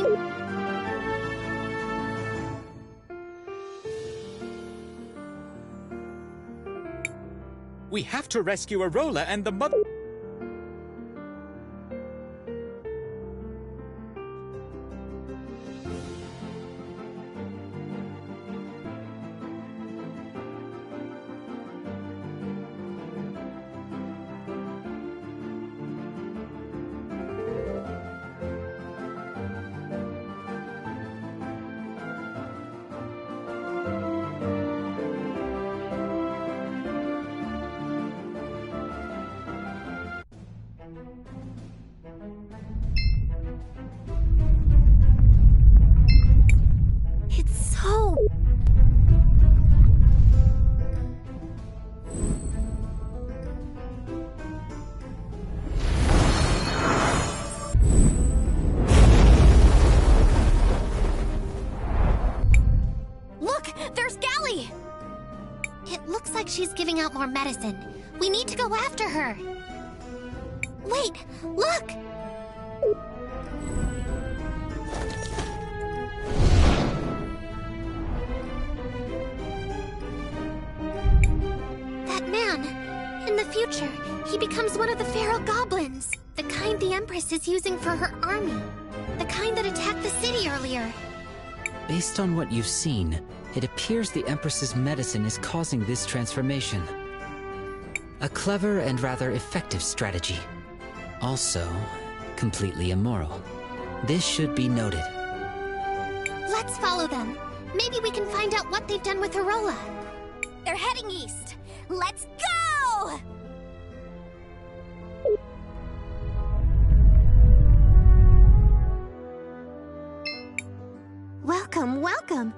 something? We have to rescue Arola and the mother... She's giving out more medicine. We need to go after her. Wait, look! That man, in the future, he becomes one of the feral goblins. The kind the Empress is using for her army. The kind that attacked the city earlier. Based on what you've seen, it appears the Empress's medicine is causing this transformation. A clever and rather effective strategy. Also, completely immoral. This should be noted. Let's follow them. Maybe we can find out what they've done with Arola. They're heading east. Let's go! Welcome, welcome.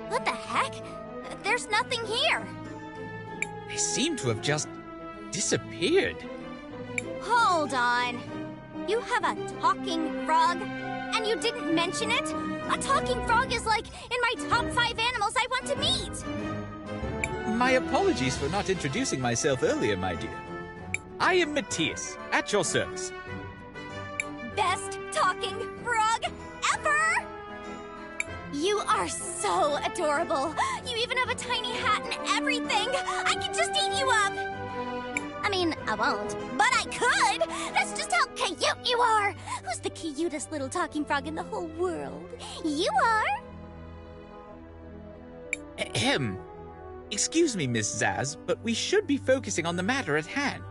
What the heck? There's nothing here. They seem to have just disappeared. Hold on. You have a talking frog? And you didn't mention it? A talking frog is like in my top 5 animals I want to meet. My apologies for not introducing myself earlier, my dear. I am Matthias, at your service. Best talking frog ever! You are so adorable. You even have a tiny hat and everything. I could just eat you up. I mean, I won't, but I could. That's just how cute you are. Who's the cutest little talking frog in the whole world? You are. Ahem. Excuse me, Miss Zaz, but we should be focusing on the matter at hand.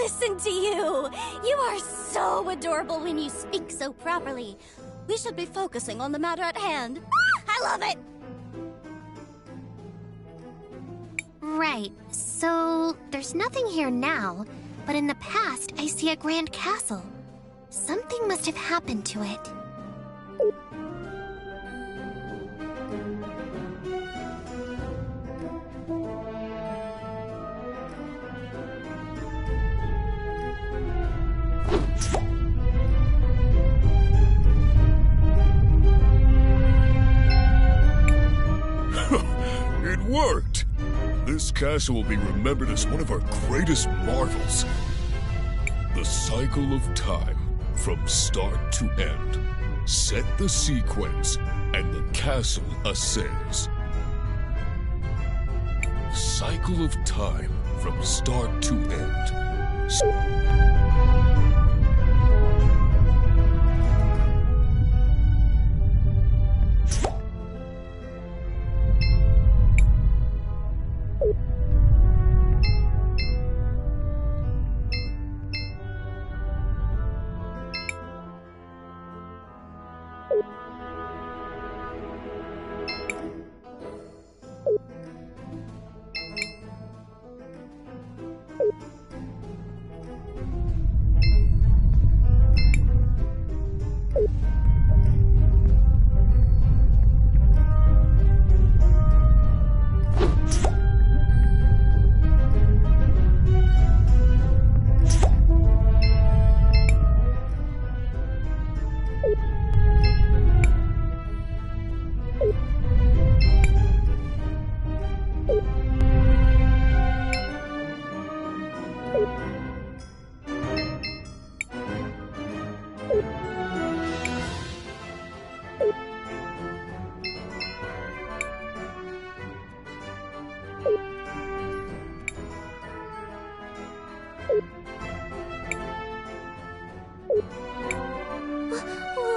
Listen to you. You are so adorable when you speak so properly. We should be focusing on the matter at hand. I love it. Right, so there's nothing here now, but in the past I see a grand castle. Something must have happened to it. It worked! This castle will be remembered as one of our greatest marvels. The cycle of time, from start to end. Set the sequence, and the castle ascends. Cycle of time, from start to end.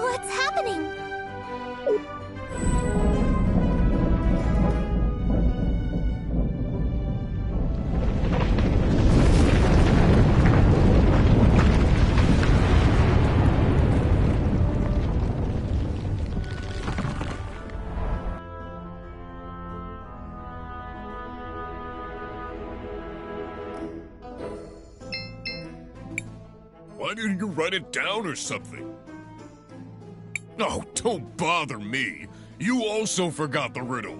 What's happening? Why didn't you write it down or something? Oh, don't bother me. You also forgot the riddle.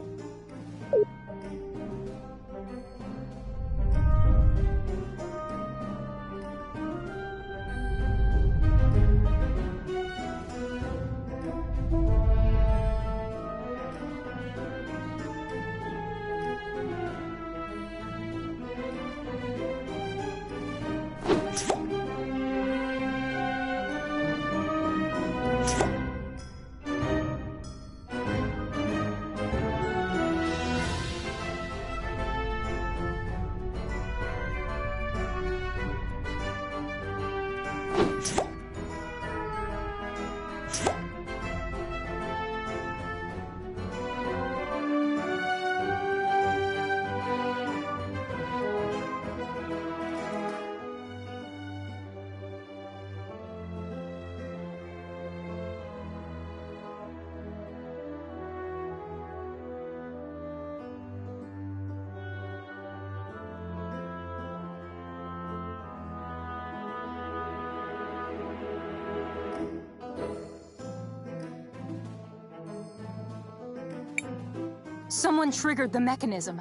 Someone triggered the mechanism.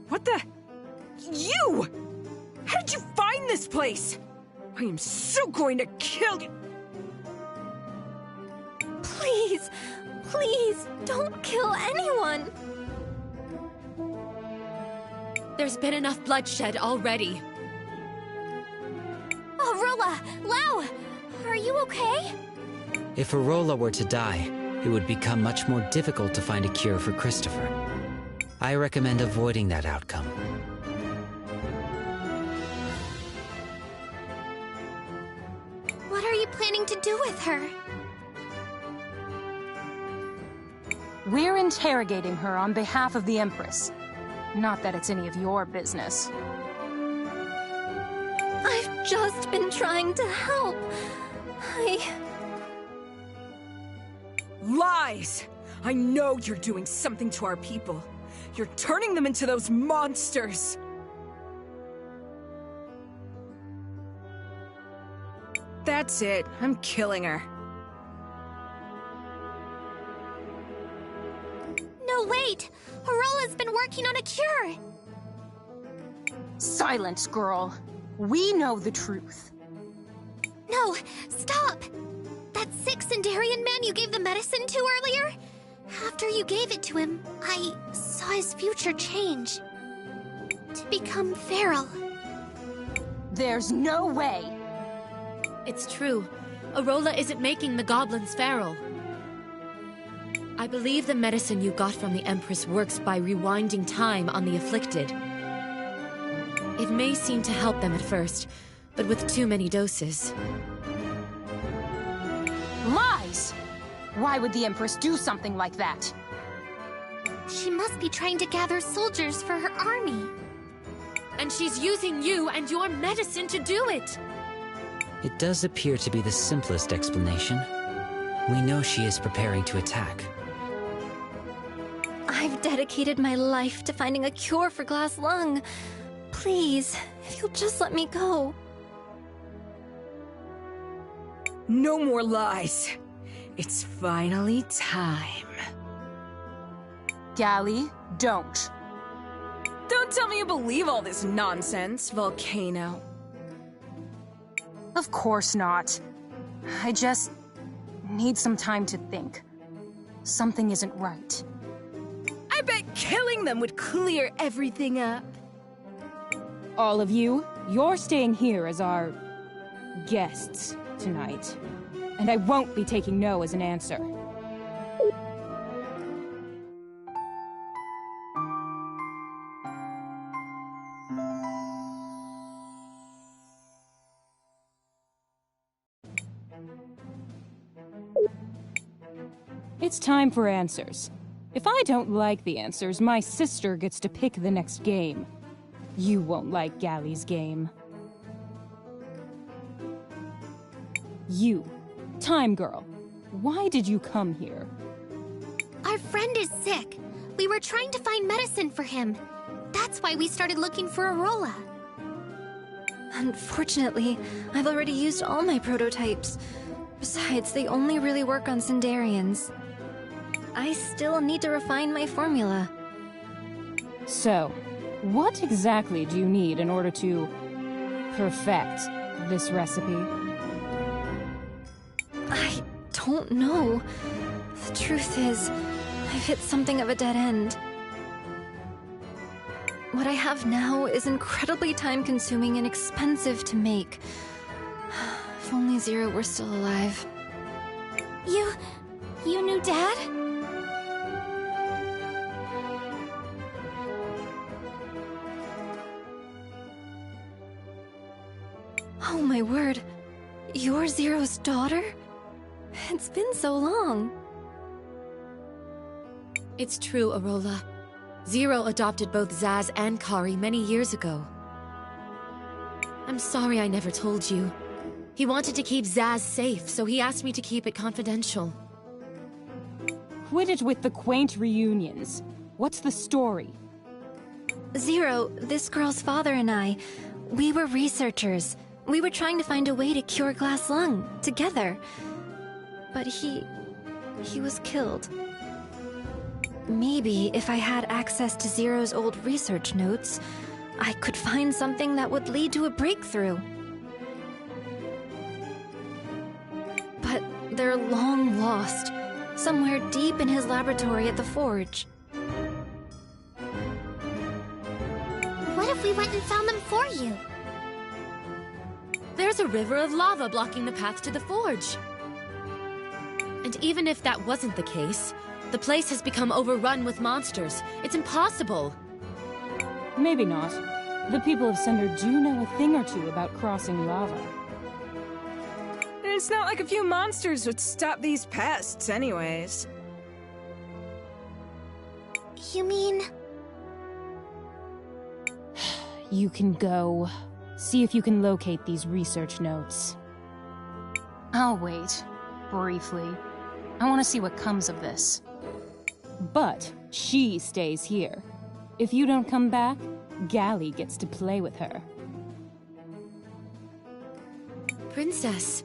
What the? You! How did you find this place? I am so going to kill you! Please, please, don't kill anyone! There's been enough bloodshed already. Arola! Lau! Are you okay? If Arola were to die, it would become much more difficult to find a cure for Christopher. I recommend avoiding that outcome. What are you planning to do with her? We're interrogating her on behalf of the Empress. Not that it's any of your business. I've just been trying to help. Lies! I know you're doing something to our people. You're turning them into those monsters! That's it. I'm killing her. No, wait! Arola's been working on a cure! Silence, girl. We know the truth. No, stop! That sick Sindarian man you gave the medicine to earlier? After you gave it to him, I saw his future change. To become feral. There's no way! It's true. Arola isn't making the goblins feral. I believe the medicine you got from the Empress works by rewinding time on the afflicted. It may seem to help them at first, but with too many doses. Lies! Why would the Empress do something like that? She must be trying to gather soldiers for her army. And she's using you and your medicine to do it! It does appear to be the simplest explanation. We know she is preparing to attack. I've dedicated my life to finding a cure for glass lung. Please, if you'll just let me go. No more lies. It's finally time. Gally, don't. Don't tell me you believe all this nonsense, Volcano. Of course not. I just need some time to think. Something isn't right. I bet killing them would clear everything up. All of you, you're staying here as our guests tonight. And I won't be taking no as an answer. It's time for answers. If I don't like the answers, my sister gets to pick the next game. You won't like Gally's game. You, Time Girl, why did you come here? Our friend is sick. We were trying to find medicine for him. That's why we started looking for Arola. Unfortunately, I've already used all my prototypes. Besides, they only really work on Sindarians. I still need to refine my formula. So, what exactly do you need in order to perfect this recipe? I don't know. The truth is, I've hit something of a dead end. What I have now is incredibly time-consuming and expensive to make. If only Zero were still alive. You knew Dad? Oh my word. You're Zero's daughter? It's been so long. It's true, Arola. Zero adopted both Zaz and Kari many years ago. I'm sorry I never told you. He wanted to keep Zaz safe, so he asked me to keep it confidential. Quit it with the quaint reunions. What's the story? Zero, this girl's father and I, we were researchers. We were trying to find a way to cure glass lung, together. But he was killed. Maybe if I had access to Zero's old research notes, I could find something that would lead to a breakthrough. But they're long lost, somewhere deep in his laboratory at the Forge. What if we went and found them for you? There's a river of lava blocking the path to the Forge. And even if that wasn't the case, the place has become overrun with monsters. It's impossible. Maybe not. The people of Cinder do know a thing or two about crossing lava. It's not like a few monsters would stop these pests anyways. You mean... You can go. See if you can locate these research notes. I'll wait. Briefly. I want to see what comes of this. But she stays here. If you don't come back, Gally gets to play with her. Princess.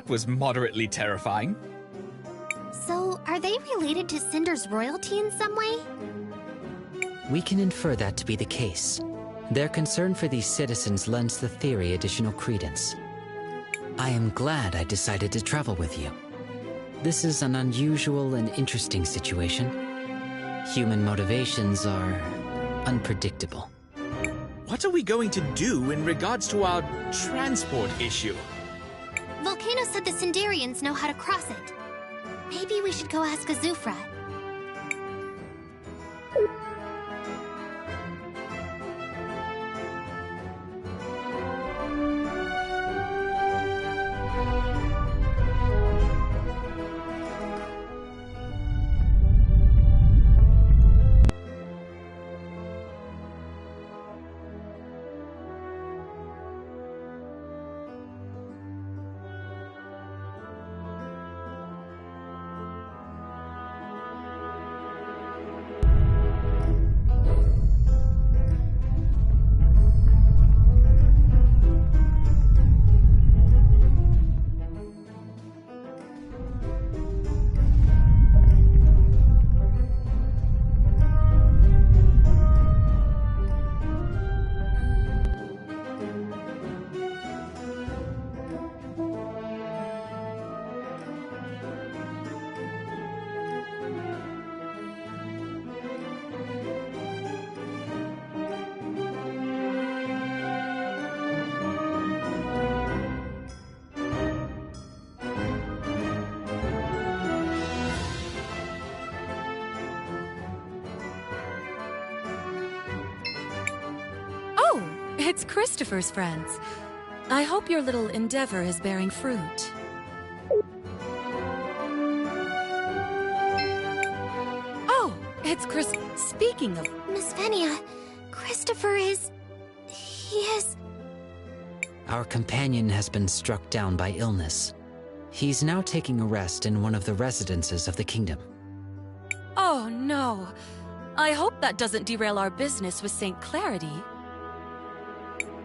That was moderately terrifying. So, are they related to Cinder's royalty in some way? We can infer that to be the case. Their concern for these citizens lends the theory additional credence. I am glad I decided to travel with you. This is an unusual and interesting situation. Human motivations are unpredictable. What are we going to do in regards to our transport issue? Volcano said the Cinderians know how to cross it. Maybe we should go ask Azufra. It's Christopher's friends. I hope your little endeavor is bearing fruit. Oh, it's Chris. Speaking of... Miss Venia, Christopher is... he is... Our companion has been struck down by illness. He's now taking a rest in one of the residences of the kingdom. Oh, no. I hope that doesn't derail our business with St. Clarity.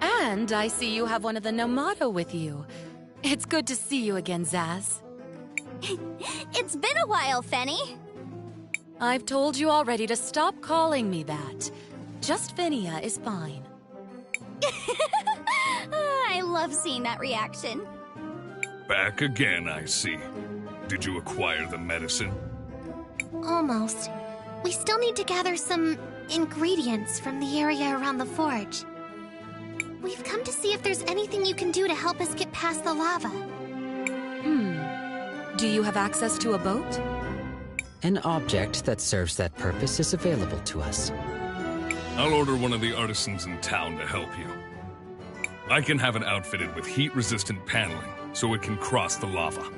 And I see you have one of the Nomato with you. It's good to see you again, Zaz. It's been a while, Fenny. I've told you already to stop calling me that. Just Venia is fine. I love seeing that reaction. Back again, I see. Did you acquire the medicine? Almost. We still need to gather some ingredients from the area around the forge. We've come to see if there's anything you can do to help us get past the lava. Do you have access to a boat? An object that serves that purpose is available to us. I'll order one of the artisans in town to help you. I can have it outfitted with heat-resistant paneling, so it can cross the lava.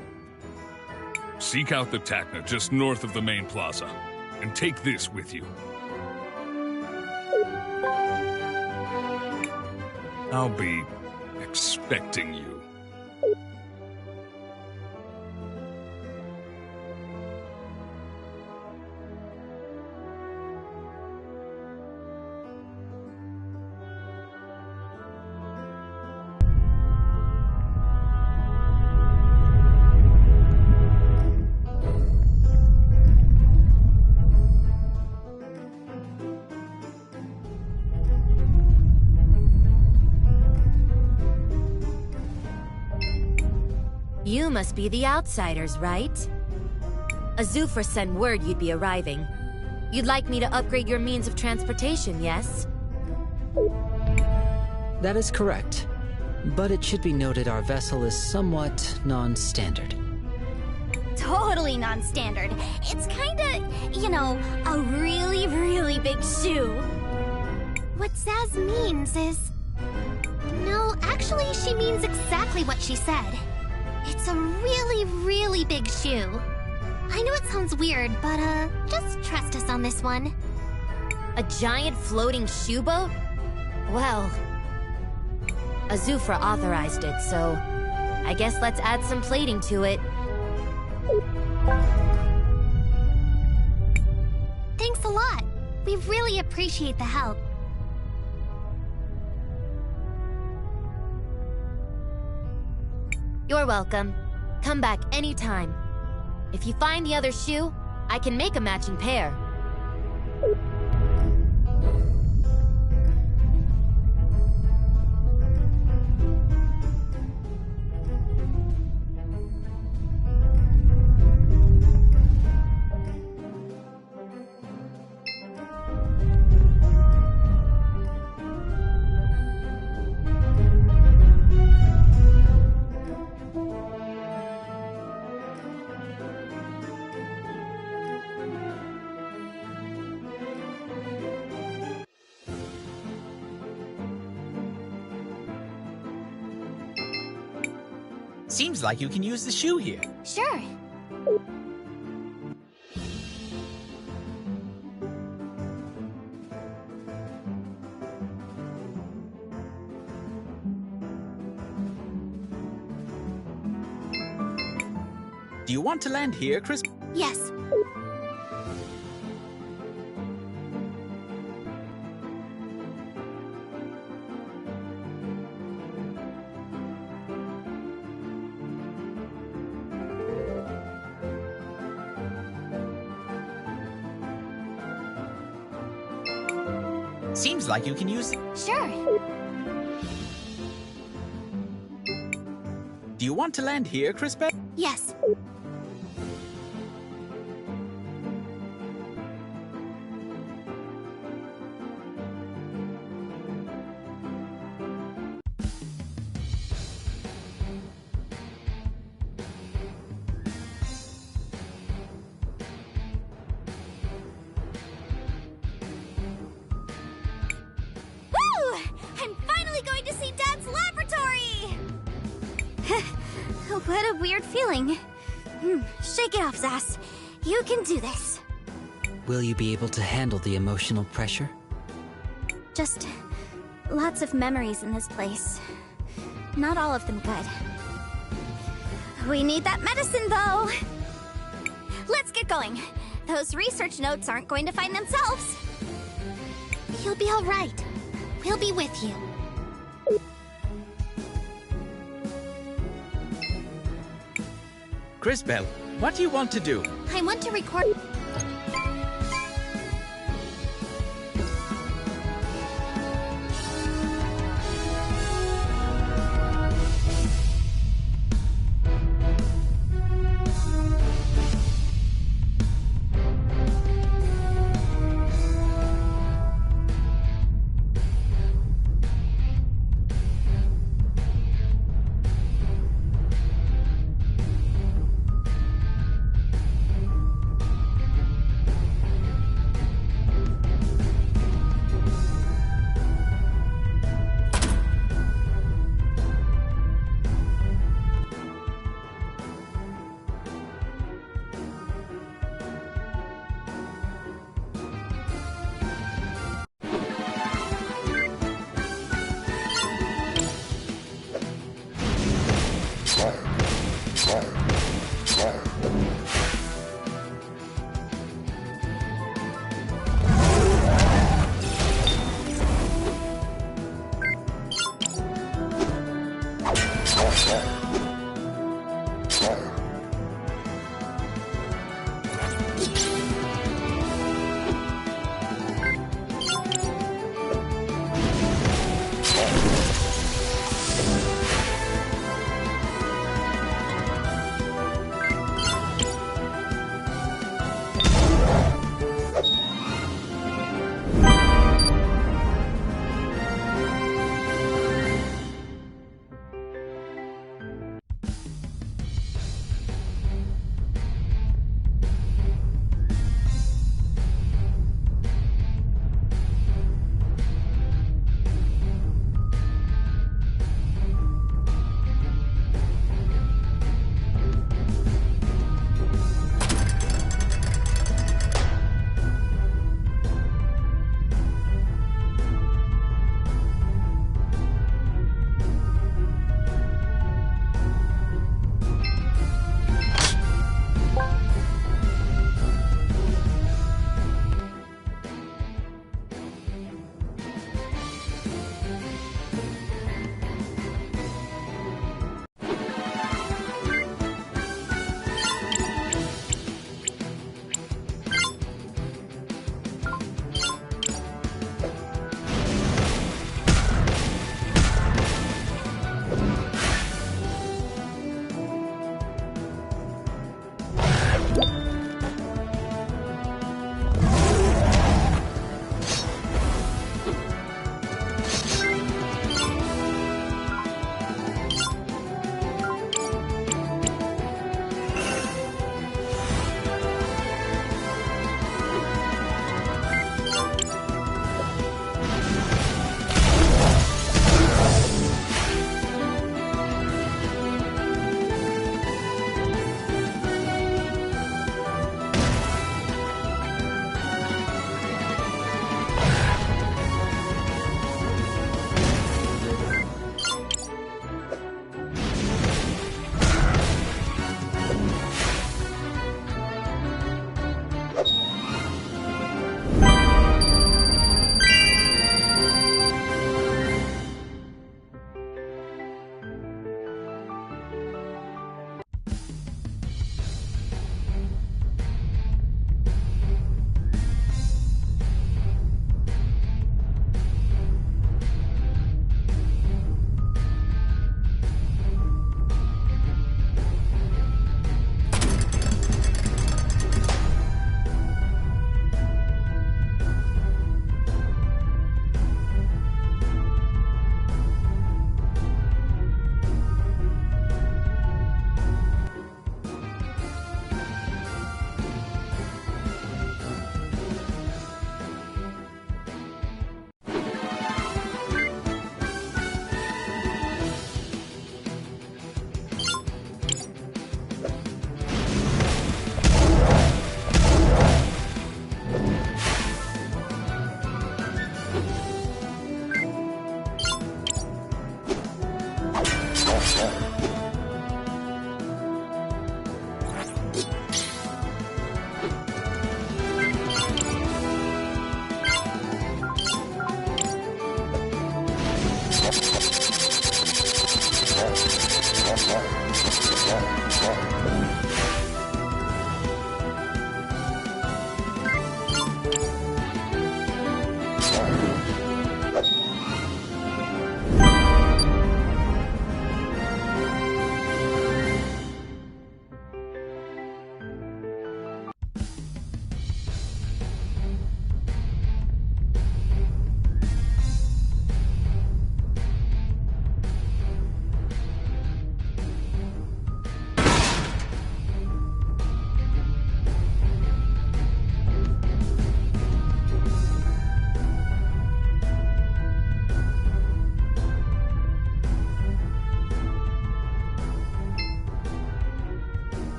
Seek out the Tacna just north of the main plaza, and take this with you. I'll be expecting you. You must be the outsiders, right? Azufra sent word you'd be arriving. You'd like me to upgrade your means of transportation, yes? That is correct. But it should be noted our vessel is somewhat non-standard. Totally non-standard. It's kinda, you know, a really, really big shoe. What Zaz means is... No, actually, she means exactly what she said. It's a really, really big shoe. I know it sounds weird, but, just trust us on this one. A giant floating shoe boat? Well... Azufra authorized it, so... I guess let's add some plating to it. Thanks a lot. We really appreciate the help. You're welcome. Come back anytime. If you find the other shoe, I can make a matching pair. Seems like you can use the shoe here. Sure. Do you want to land here, Chris? Yes. Seems like you can use... Sure. Do you want to land here, Crispet? Yes. Woo! I'm finally going to see Dad's laboratory! What a weird feeling. Shake it off, Zaz. You can do this. Will you be able to handle the emotional pressure? Just lots of memories in this place. Not all of them good. We need that medicine, though. Let's get going. Those research notes aren't going to find themselves. You'll be all right. We'll be with you. Crispel, what do you want to do? I want to record...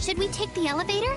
Should we take the elevator?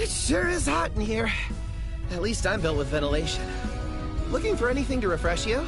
It sure is hot in here. At least I'm built with ventilation. Looking for anything to refresh you?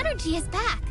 energy is back.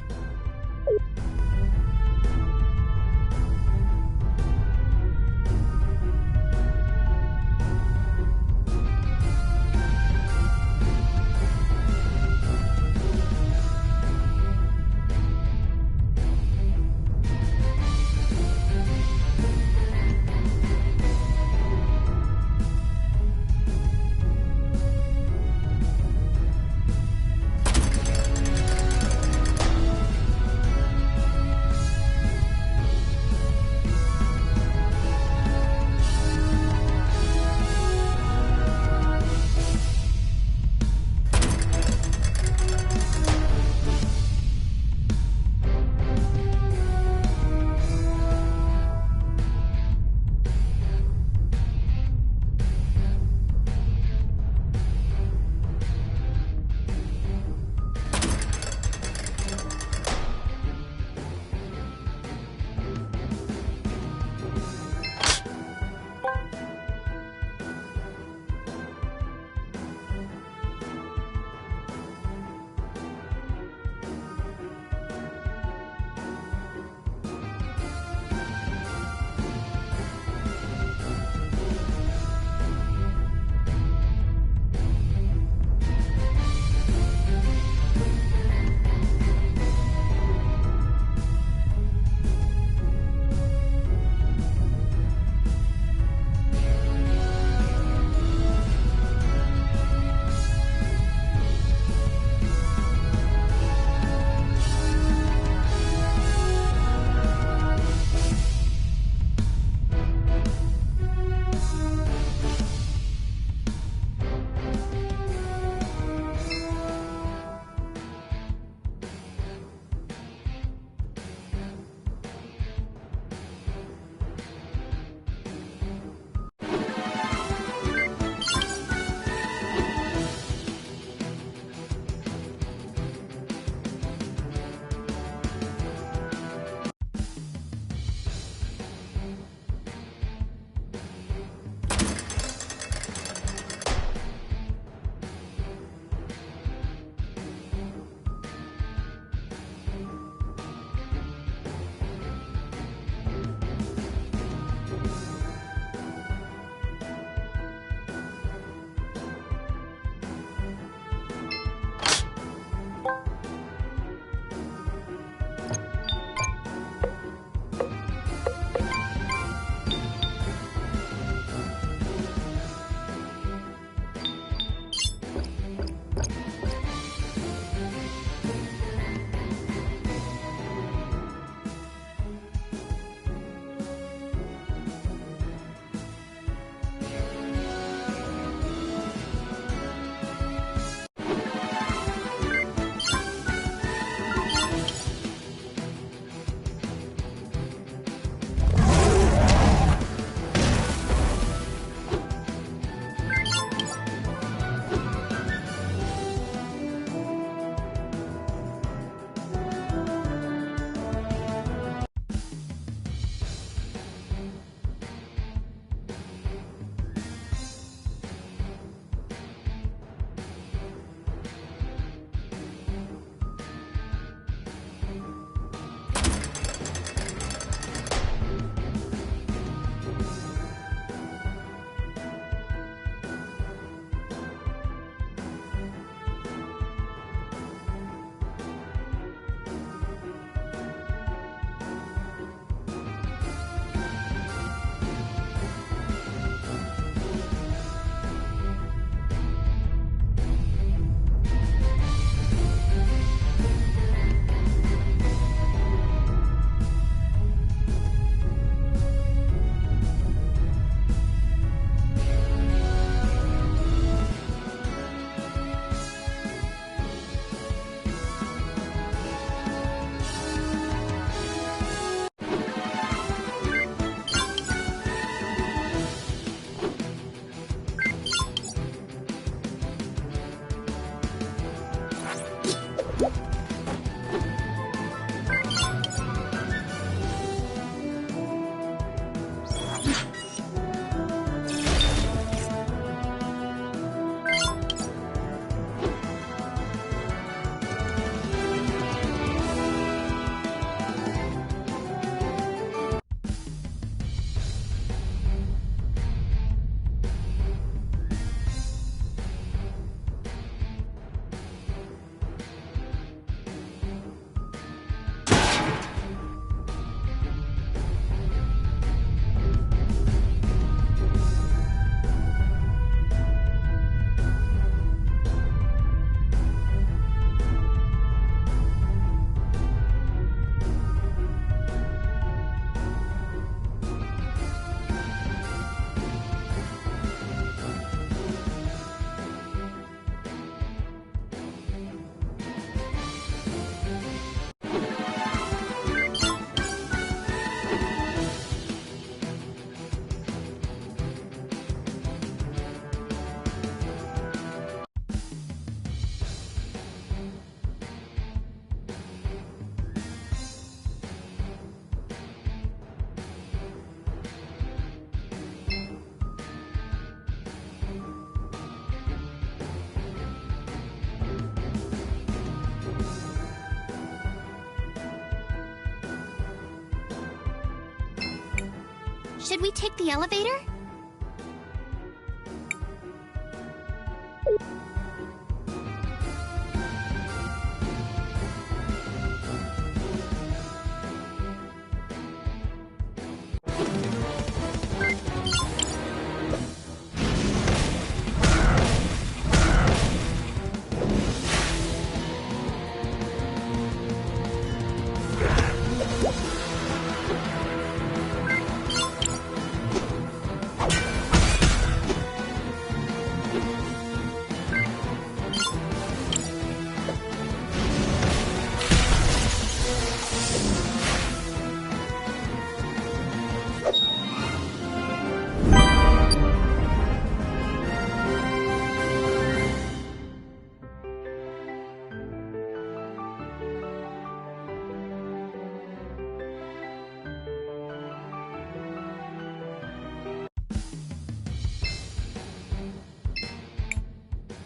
Should we take the elevator?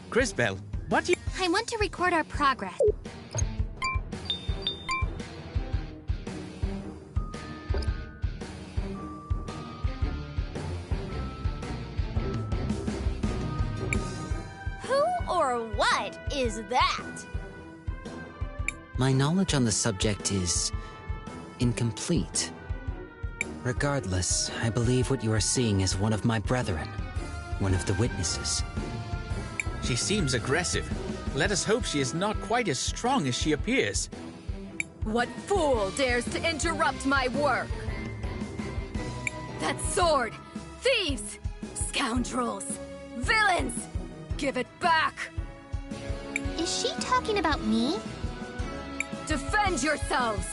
Crisbell, what do you... I want to record our progress. Who or what is that? My knowledge on the subject is incomplete. Regardless, I believe what you are seeing is one of my brethren, one of the witnesses. She seems aggressive. Let us hope she is not quite as strong as she appears. What fool dares to interrupt my work? That sword! Thieves! Scoundrels! Villains! Give it back! Is she talking about me? Defend yourselves!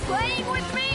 playing with me?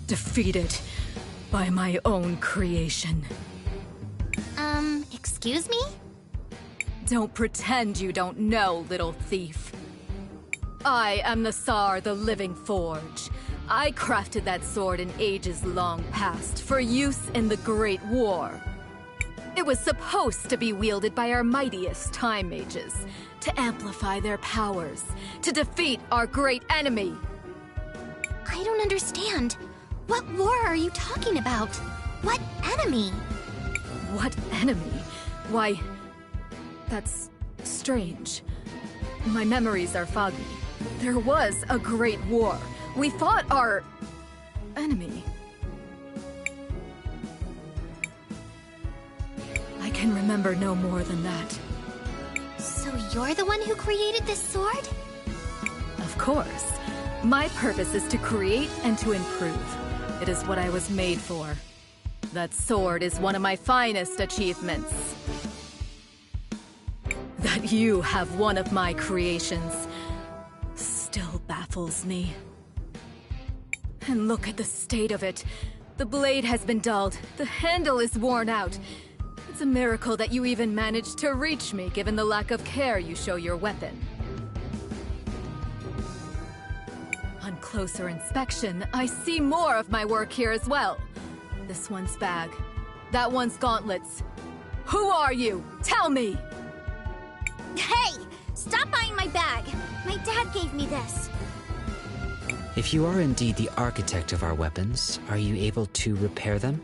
Defeated by my own creation. Excuse me? Don't pretend you don't know, little thief. I am the Tsar, the Living Forge. I crafted that sword in ages long past for use in the Great War. It was supposed to be wielded by our mightiest time mages, to amplify their powers, to defeat our great enemy. I don't understand. What war are you talking about? What enemy? What enemy? Why, that's strange. My memories are foggy. There was a great war. We fought our enemy. I can remember no more than that. So you're the one who created this sword? Of course. My purpose is to create and to improve. It is what I was made for. That sword is one of my finest achievements. That you have one of my creations still baffles me. And look at the state of it. The blade has been dulled. The handle is worn out. It's a miracle that you even managed to reach me, given the lack of care you show your weapon. On closer inspection, I see more of my work here as well. This one's bag. That one's gauntlets. Who are you? Tell me! Hey! Stop buying my bag! My dad gave me this. If you are indeed the architect of our weapons, are you able to repair them?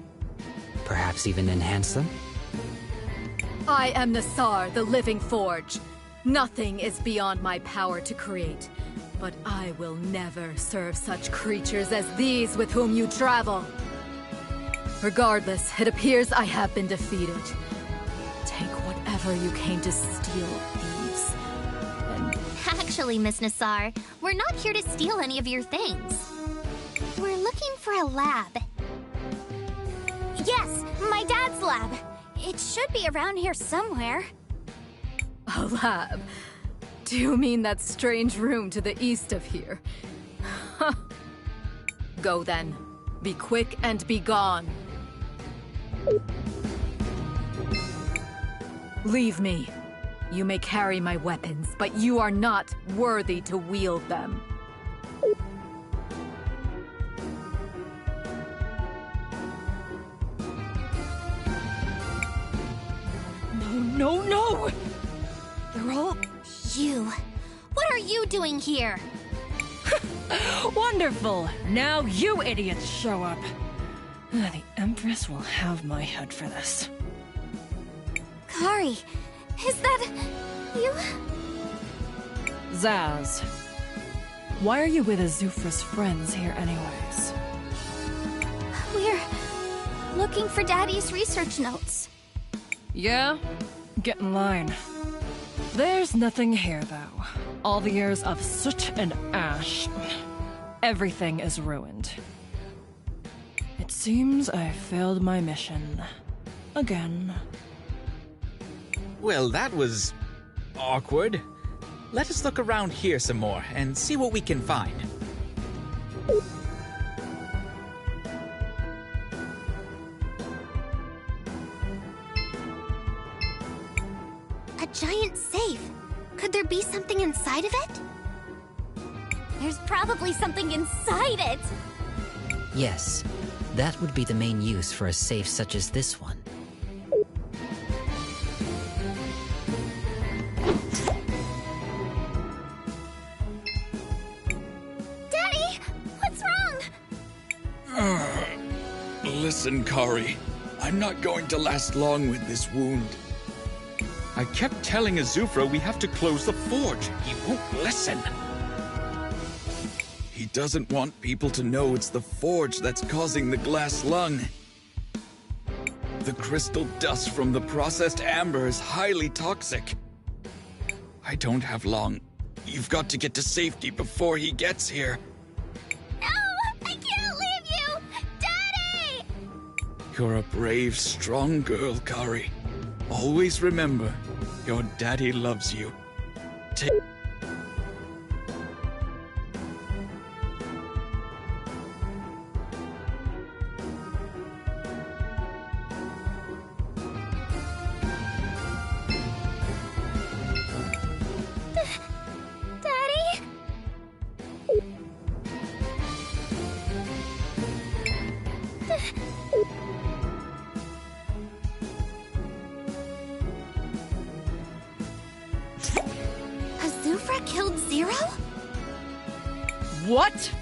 Perhaps even enhance them? I am Nassar, the living forge. Nothing is beyond my power to create. But I will never serve such creatures as these with whom you travel. Regardless, it appears I have been defeated. Take whatever you came to steal, thieves. And Actually, Miss Nassar, we're not here to steal any of your things. We're looking for a lab. Yes, my dad's lab. It should be around here somewhere. a lab. Do you mean that strange room to the east of here? Go then. Be quick and be gone. Leave me. You may carry my weapons, but you are not worthy to wield them. No, no! They're all... You. What are you doing here? Wonderful! Now you idiots show up. The Empress will have my head for this. Kari, is that... you? Zaz. Why are you with Azufra's friends here anyways? We're looking for Daddy's research notes. Yeah? Get in line. There's nothing here, though. All the years of soot and ash. Everything is ruined. It seems I failed my mission. Again. Well, that was... awkward. Let us look around here some more and see what we can find. A giant safe. Could there be something inside of it? There's probably something inside it! Yes, that would be the main use for a safe such as this one. Daddy! What's wrong? Listen, Kari. I'm not going to last long with this wound. I kept telling Azufra we have to close the forge. He won't listen. He doesn't want people to know it's the forge that's causing the glass lung. The crystal dust from the processed amber is highly toxic. I don't have long. You've got to get to safety before he gets here. No! I can't leave you! Daddy! You're a brave, strong girl, Kari. Always remember, your daddy loves you. Take... Daddy? What?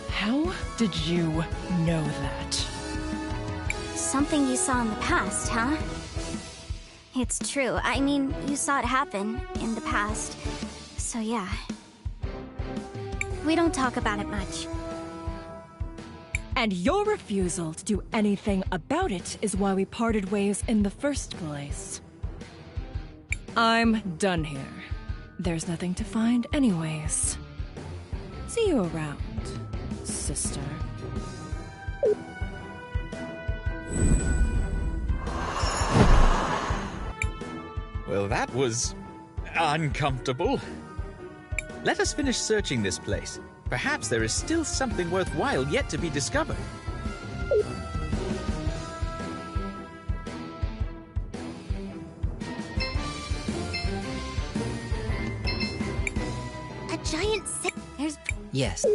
How did you know that? Something you saw in the past, huh? It's true. I mean, you saw it happen in the past. So yeah. We don't talk about it much. And your refusal to do anything about it is why we parted ways in the first place. I'm done here. There's nothing to find anyways. See you around, sister. Well, that was uncomfortable. Let us finish searching this place. Perhaps there is still something worthwhile yet to be discovered. A giant there's... Yes.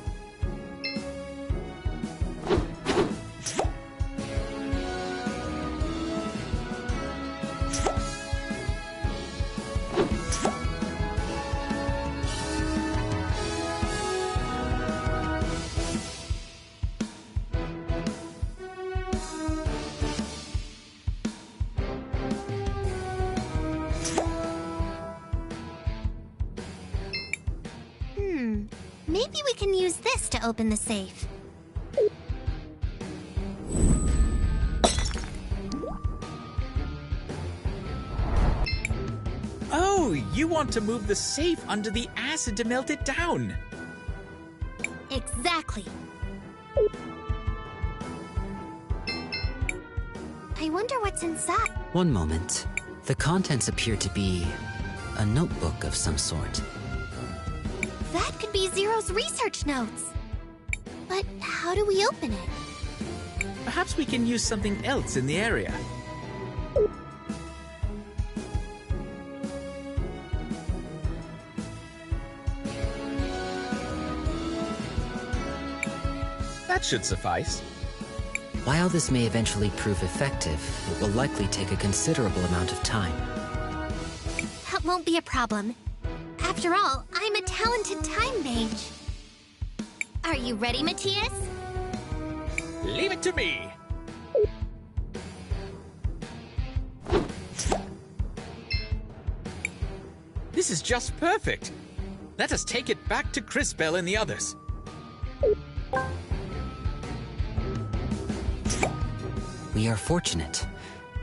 Maybe we can use this to open the safe. Oh, you want to move the safe under the acid to melt it down. Exactly. I wonder what's inside. One moment. The contents appear to be a notebook of some sort. That could be Zero's research notes. But how do we open it? Perhaps we can use something else in the area. That should suffice. While this may eventually prove effective, it will likely take a considerable amount of time. That won't be a problem. After all, I'm a talented time mage. Are you ready, Matthias? Leave it to me. This is just perfect. Let us take it back to Crispell and the others. We are fortunate.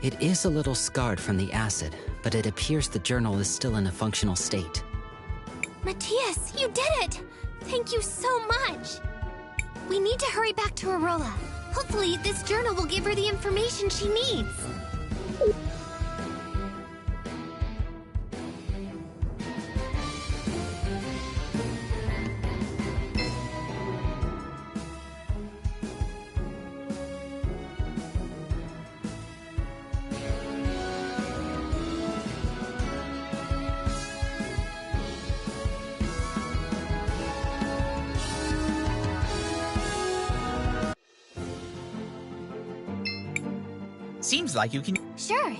It is a little scarred from the acid, but it appears the journal is still in a functional state. Matthias, you did it! Thank you so much! We need to hurry back to Arola. Hopefully, this journal will give her the information she needs. Seems like you can... Sure.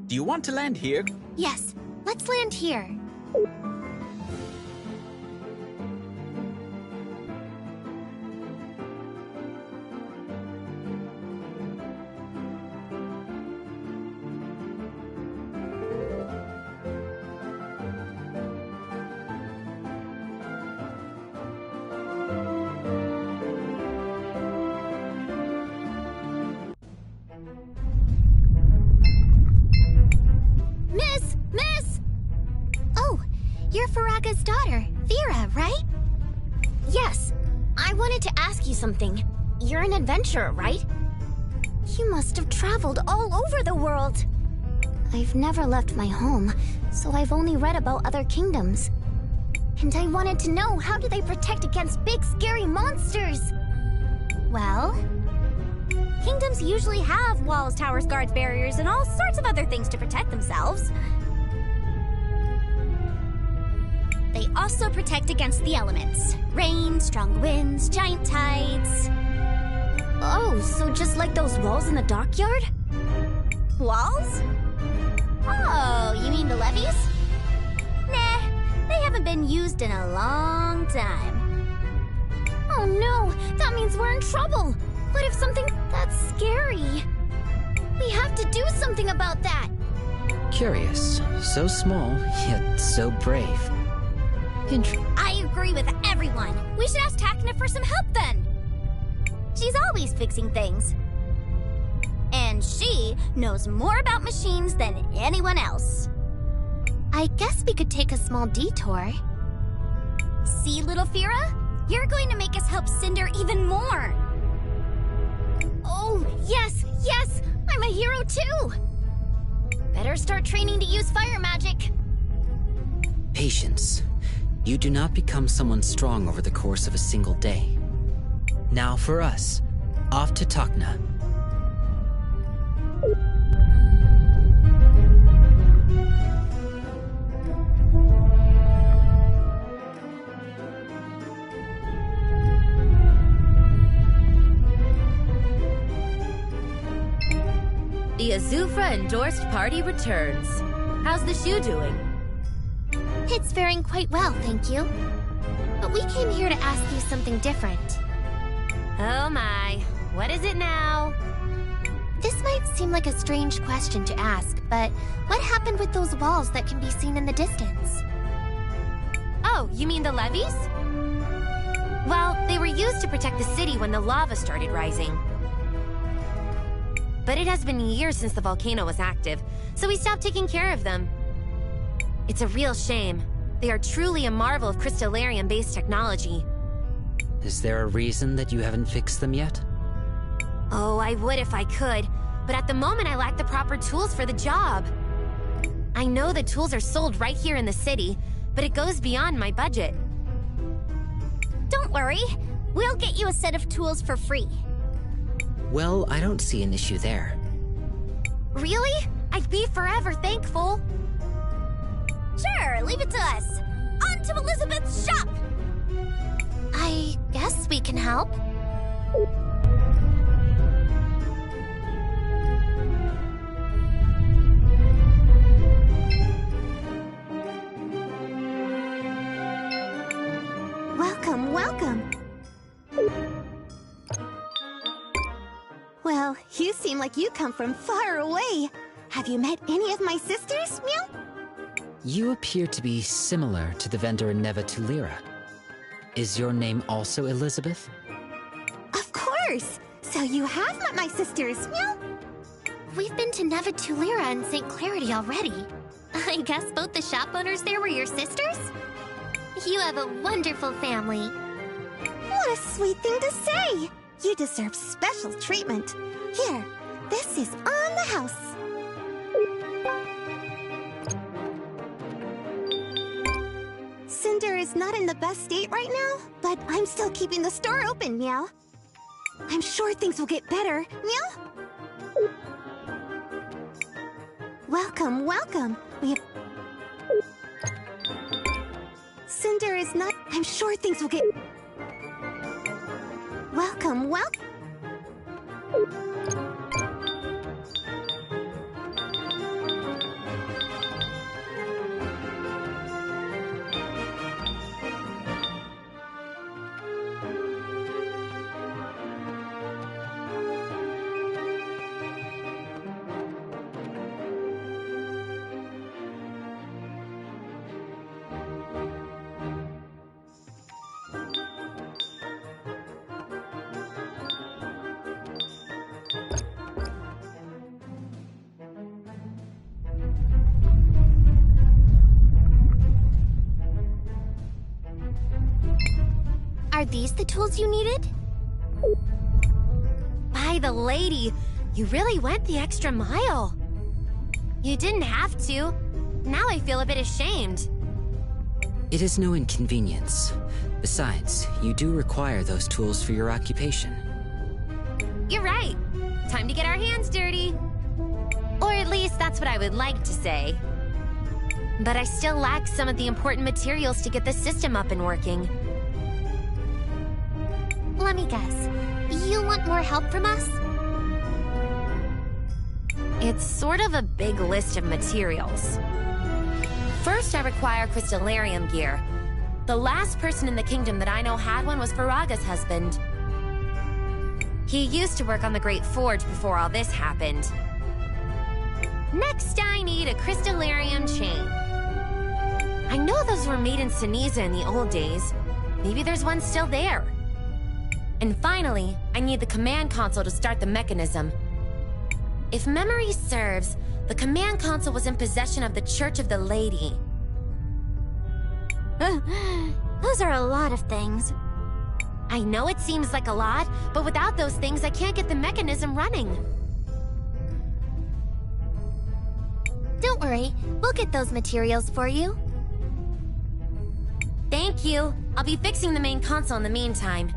Do you want to land here? Yes, let's land here. You're Faraga's daughter, Vera, right? Yes. I wanted to ask you something. You're an adventurer, right? You must have traveled all over the world. I've never left my home, so I've only read about other kingdoms. And I wanted to know, how do they protect against big, scary monsters? Well, kingdoms usually have walls, towers, guards, barriers, and all sorts of other things to protect themselves. They also protect against the elements. Rain, strong winds, giant tides. Oh, so just like those walls in the dockyard? Walls? Oh, you mean the levees? Nah, they haven't been used in a long time. Oh no, that means we're in trouble. What if something that's scary? We have to do something about that. Curious. So small, yet so brave. I agree with everyone. We should ask Tacna for some help then. She's always fixing things. And she knows more about machines than anyone else. I guess we could take a small detour. See, little Fira? You're going to make us help Cinder even more. Oh, yes, yes! I'm a hero too! Better start training to use fire magic. Patience. You do not become someone strong over the course of a single day. Now for us, off to Tacna. The Azufra-endorsed party returns. How's the shoe doing? It's faring quite well, thank you. But we came here to ask you something different. Oh my, what is it now? This might seem like a strange question to ask, but what happened with those walls that can be seen in the distance? Oh, you mean the levees? Well, they were used to protect the city when the lava started rising. But it has been years since the volcano was active, so we stopped taking care of them. It's a real shame. They are truly a marvel of crystallarium-based technology. Is there a reason that you haven't fixed them yet? Oh, I would if I could, but at the moment I lack the proper tools for the job. I know the tools are sold right here in the city, but it goes beyond my budget. Don't worry, we'll get you a set of tools for free. Well, I don't see an issue there. Really? I'd be forever thankful. Sure, leave it to us. On to Elizabeth's shop! I guess we can help. Welcome, welcome. Well, you seem like you come from far away. Have you met any of my sisters, Meow? You appear to be similar to the vendor in Neva Tulira. Is your name also Elizabeth? Of course! So you have met my sisters, Meow? We've been to Neva Tulira and St. Clarity already. I guess both the shop owners there were your sisters? You have a wonderful family. What a sweet thing to say! You deserve special treatment. Here, this is on the house. Cinder is not in the best state right now, but I'm still keeping the store open, Meow. I'm sure things will get better, Meow? Welcome, welcome. We have... Cinder is not... I'm sure things will get... Welcome, welcome. Are these the tools you needed? By the lady, you really went the extra mile. You didn't have to. Now I feel a bit ashamed. It is no inconvenience. Besides, you do require those tools for your occupation. You're right. Time to get our hands dirty. Or at least that's what I would like to say. But I still lack some of the important materials to get the system up and working. Let me guess. You want more help from us? It's sort of a big list of materials. First, I require crystallarium gear. The last person in the kingdom that I know had one was Faraga's husband. He used to work on the Great Forge before all this happened. Next, I need a crystallarium chain. I know those were made in Seniza in the old days. Maybe there's one still there. And finally, I need the command console to start the mechanism. If memory serves, the command console was in possession of the Church of the Lady. Those are a lot of things. I know it seems like a lot, but without those things, I can't get the mechanism running. Don't worry, we'll get those materials for you. Thank you. I'll be fixing the main console in the meantime.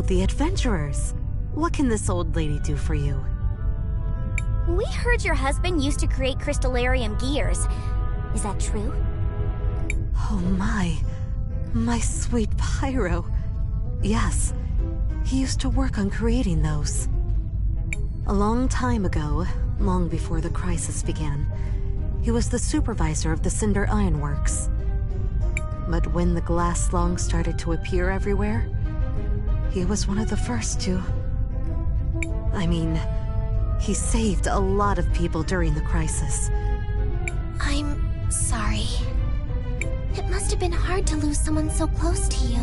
The adventurers. What can this old lady do for you? We heard your husband used to create crystallarium gears. Is that true? Oh my sweet Pyro. Yes, he used to work on creating those. A long time ago, long before the crisis began, he was the supervisor of the Cinder Ironworks. But when the glass slung started to appear everywhere, he was one of the first to... I mean, he saved a lot of people during the crisis. I'm sorry. It must have been hard to lose someone so close to you.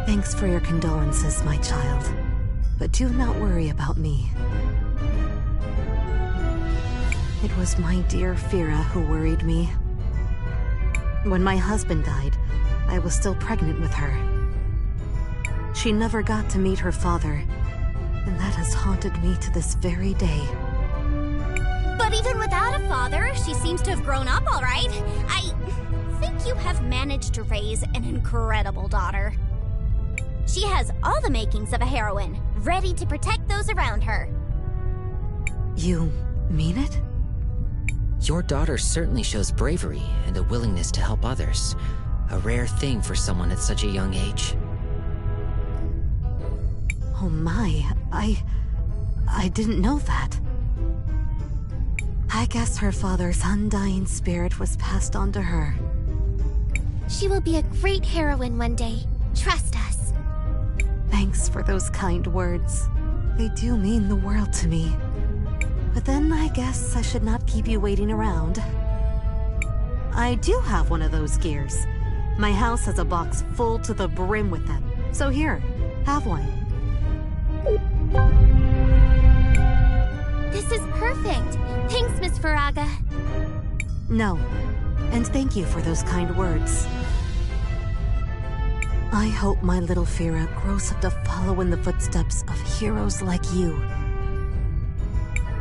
Thanks for your condolences, my child. But do not worry about me. It was my dear Fira who worried me. When my husband died, I was still pregnant with her. She never got to meet her father, and that has haunted me to this very day. But even without a father, she seems to have grown up all right. I think you have managed to raise an incredible daughter. She has all the makings of a heroine, ready to protect those around her. You mean it? Your daughter certainly shows bravery and a willingness to help others. A rare thing for someone at such a young age. Oh my, I didn't know that. I guess her father's undying spirit was passed on to her. She will be a great heroine one day. Trust us. Thanks for those kind words. They do mean the world to me. But then I guess I should not keep you waiting around. I do have one of those gears. My house has a box full to the brim with them. So here, have one. This is perfect. Thanks, Miss Faraga. No, and thank you for those kind words. I hope my little Fira grows up to follow in the footsteps of heroes like you.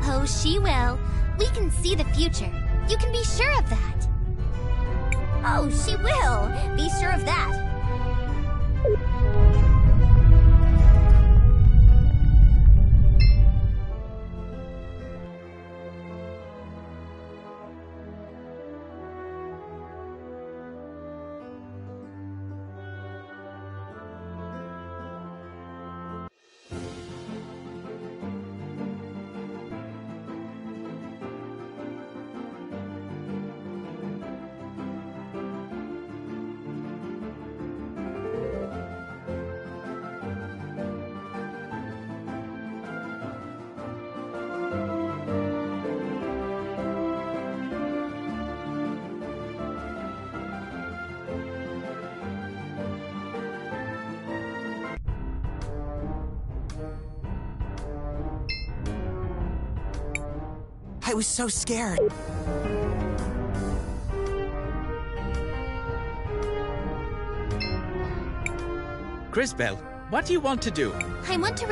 Oh, she will. We can see the future. You can be sure of that. Oh, she will. Be sure of that. I was so scared. Crisbell, what do you want to do? I want to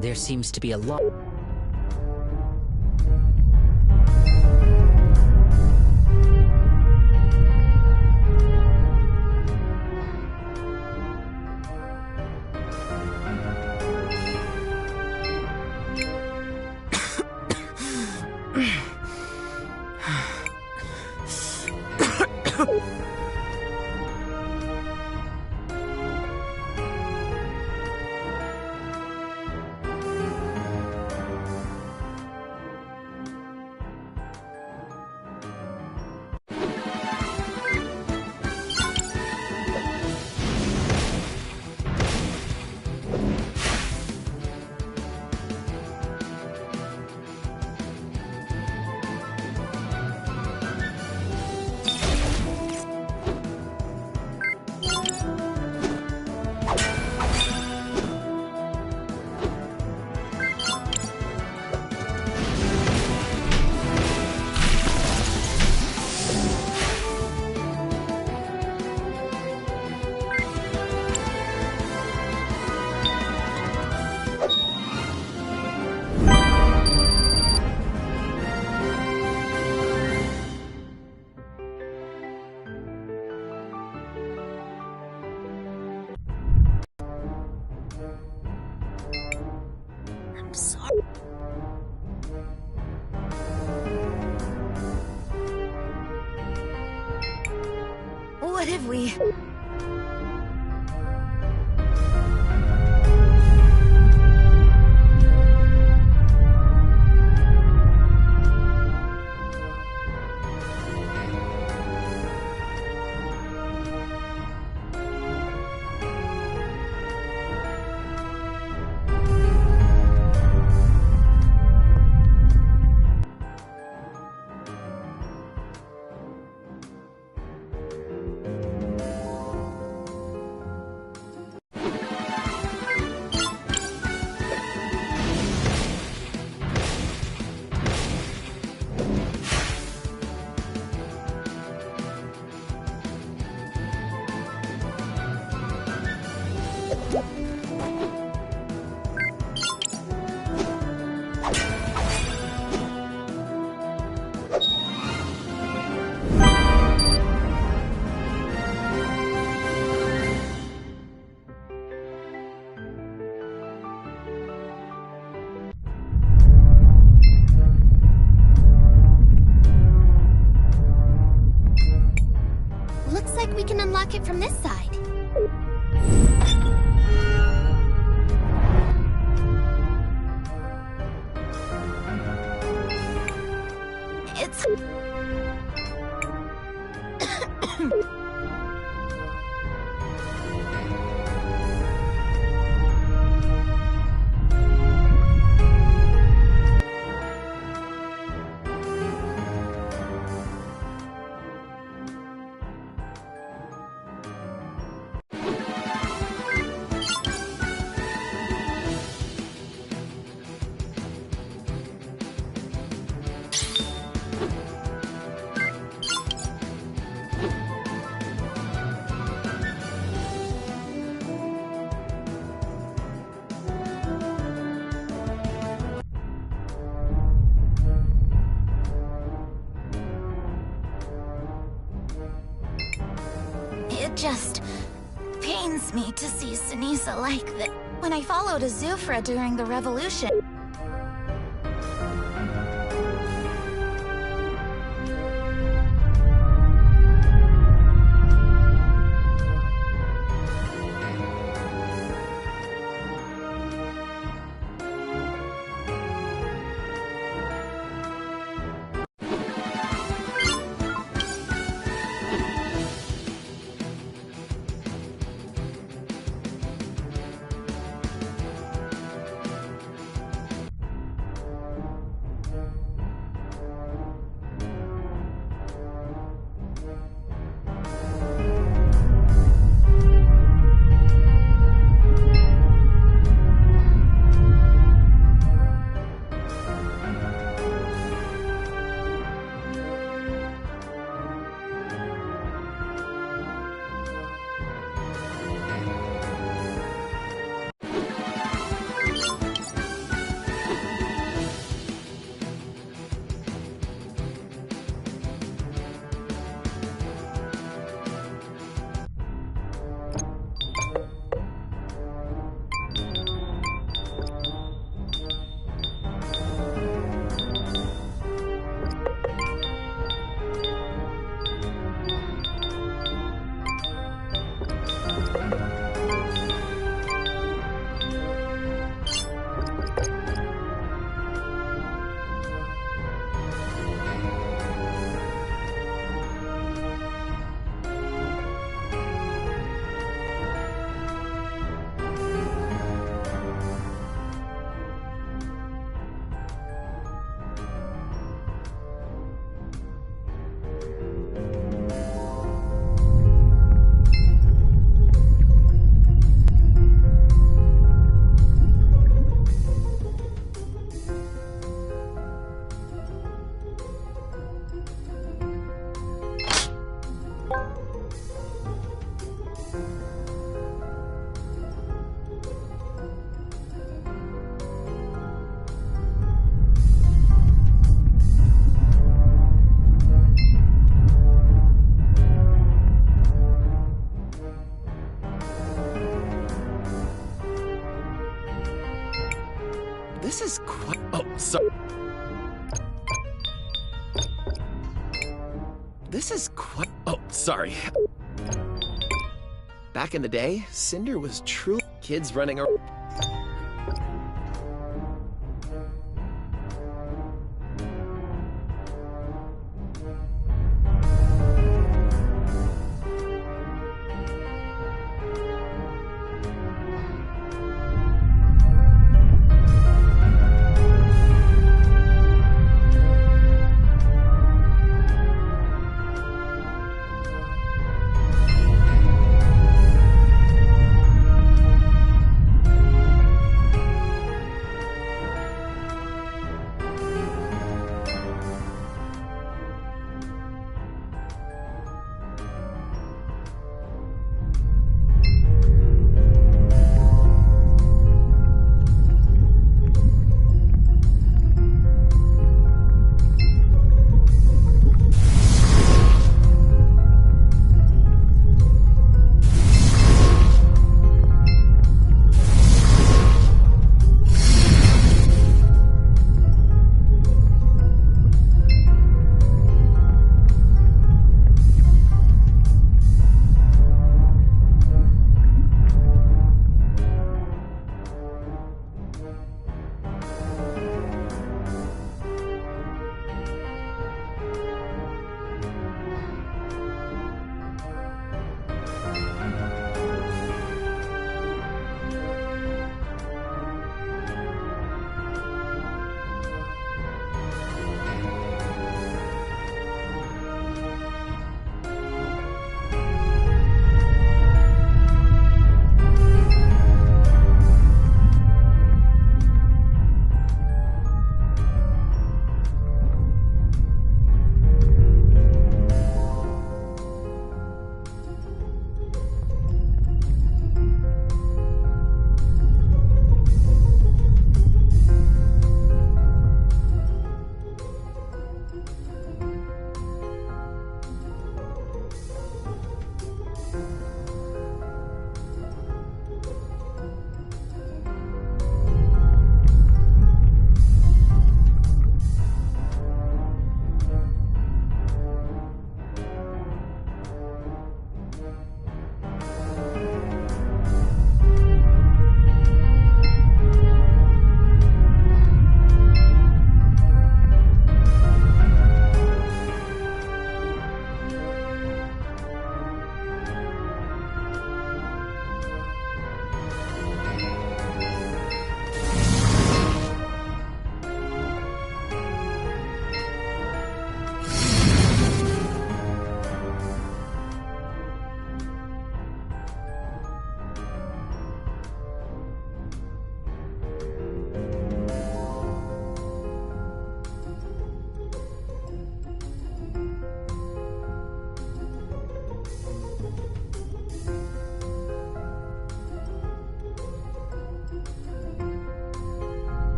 There seems to be a lot. What have we... Looks like we can unlock it from this side. It's... It just pains me to see Sinisa like that. When I followed Azufra during the revolution... This is quite... Oh, sorry. This is quite... Oh, sorry. Back in the day, Cinder was truly kids running around.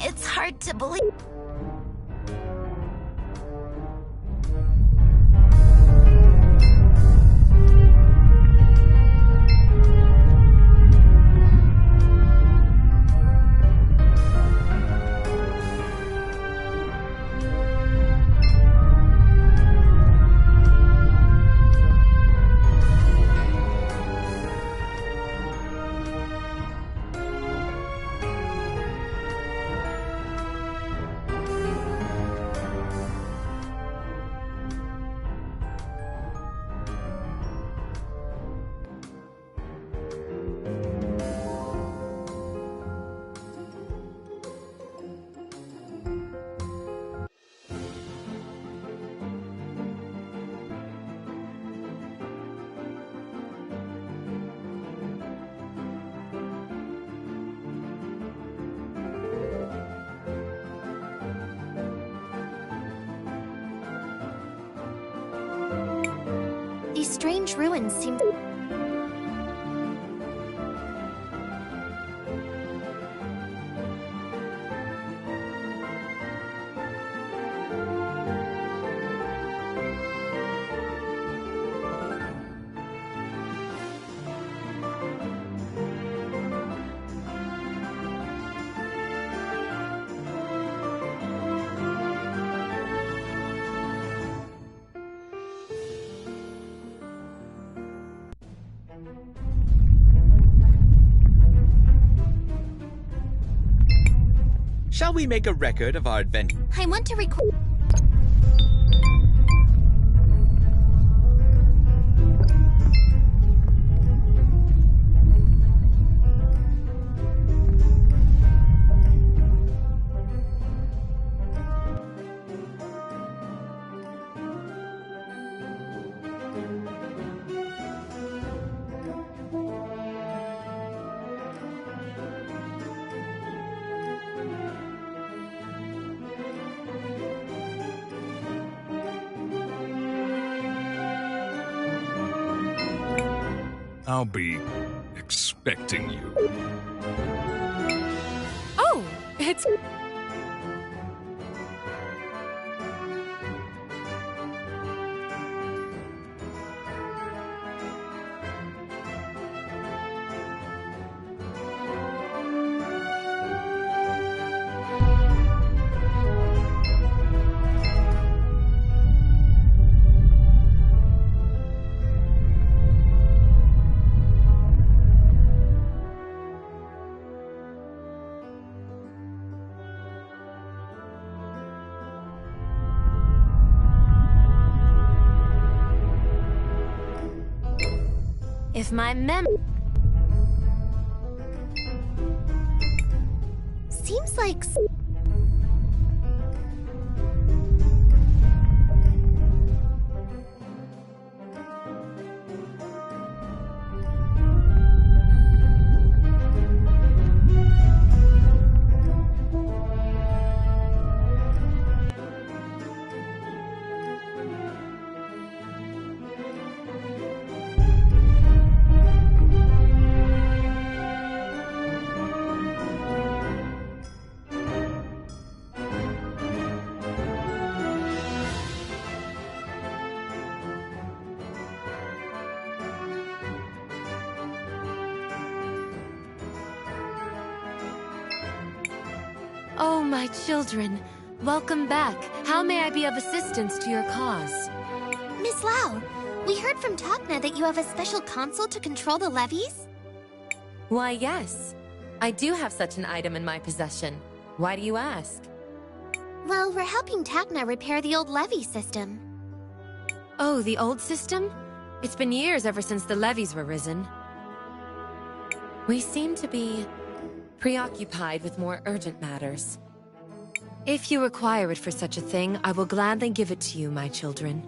It's hard to believe. These strange ruins seem... Shall we make a record of our adventure? I want to record... I'll be expecting you. Oh, it's... If my Seems like... Oh, my children. Welcome back. How may I be of assistance to your cause? Miss Lau, we heard from Takna that you have a special console to control the levees? Why, yes. I do have such an item in my possession. Why do you ask? Well, we're helping Takna repair the old levee system. Oh, the old system? It's been years ever since the levees were risen. We seem to be preoccupied with more urgent matters. If you require it for such a thing, I will gladly give it to you, my children.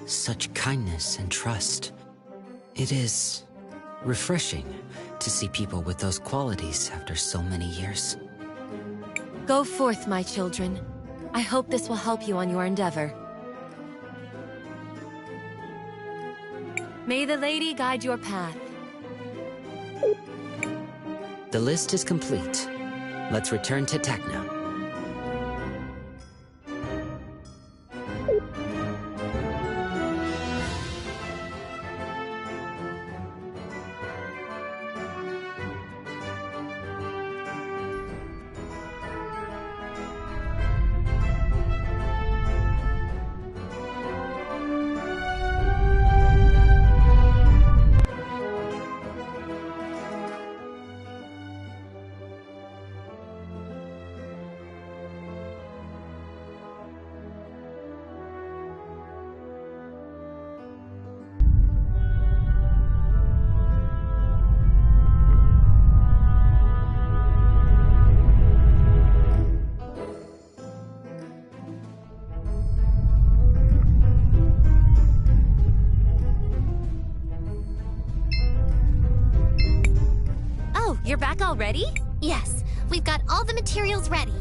Such kindness and trust. It is refreshing to see people with those qualities after so many years. Go forth, my children. I hope this will help you on your endeavor. May the lady guide your path. The list is complete. Let's return to Tecna. You're back already? Yes, we've got all the materials ready.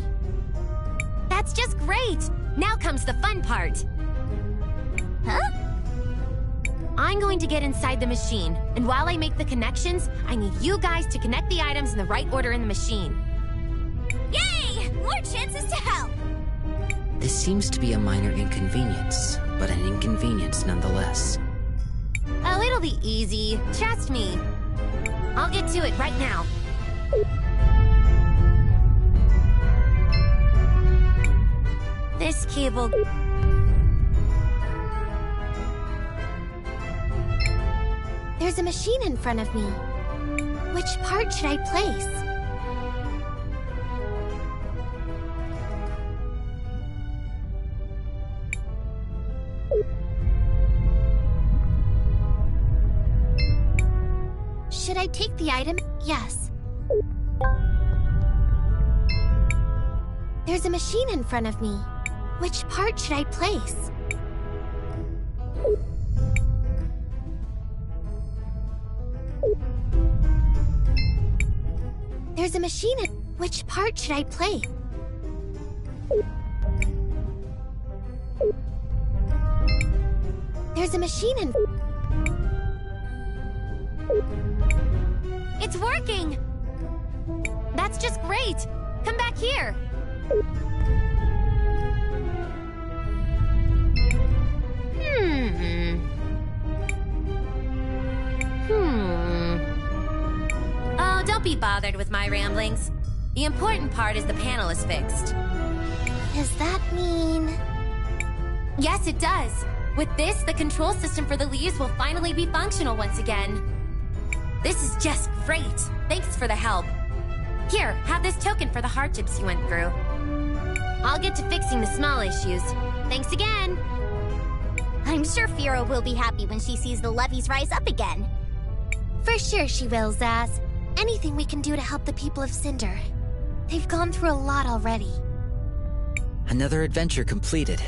That's just great! Now comes the fun part. Huh? I'm going to get inside the machine, and while I make the connections, I need you guys to connect the items in the right order in the machine. Yay! More chances to help! This seems to be a minor inconvenience, but an inconvenience nonetheless. Oh, it'll be easy. Trust me. I'll get to it right now. This cable... There's a machine in front of me. Which part should I place? Should I take the item? Yes. There's a machine in front of me. Which part should I place? There's a machine in... Which part should I play? There's a machine in... It's working! That's just great! Come back here! Oh, don't be bothered with my ramblings. The important part is the panel is fixed. Does that mean... Yes, it does. With this, the control system for the leaves will finally be functional once again. This is just great. Thanks for the help. Here, have this token for the hardships you went through. I'll get to fixing the small issues. Thanks again. I'm sure Fira will be happy when she sees the levees rise up again. For sure she will, Zaz. Anything we can do to help the people of Cinder. They've gone through a lot already. Another adventure completed.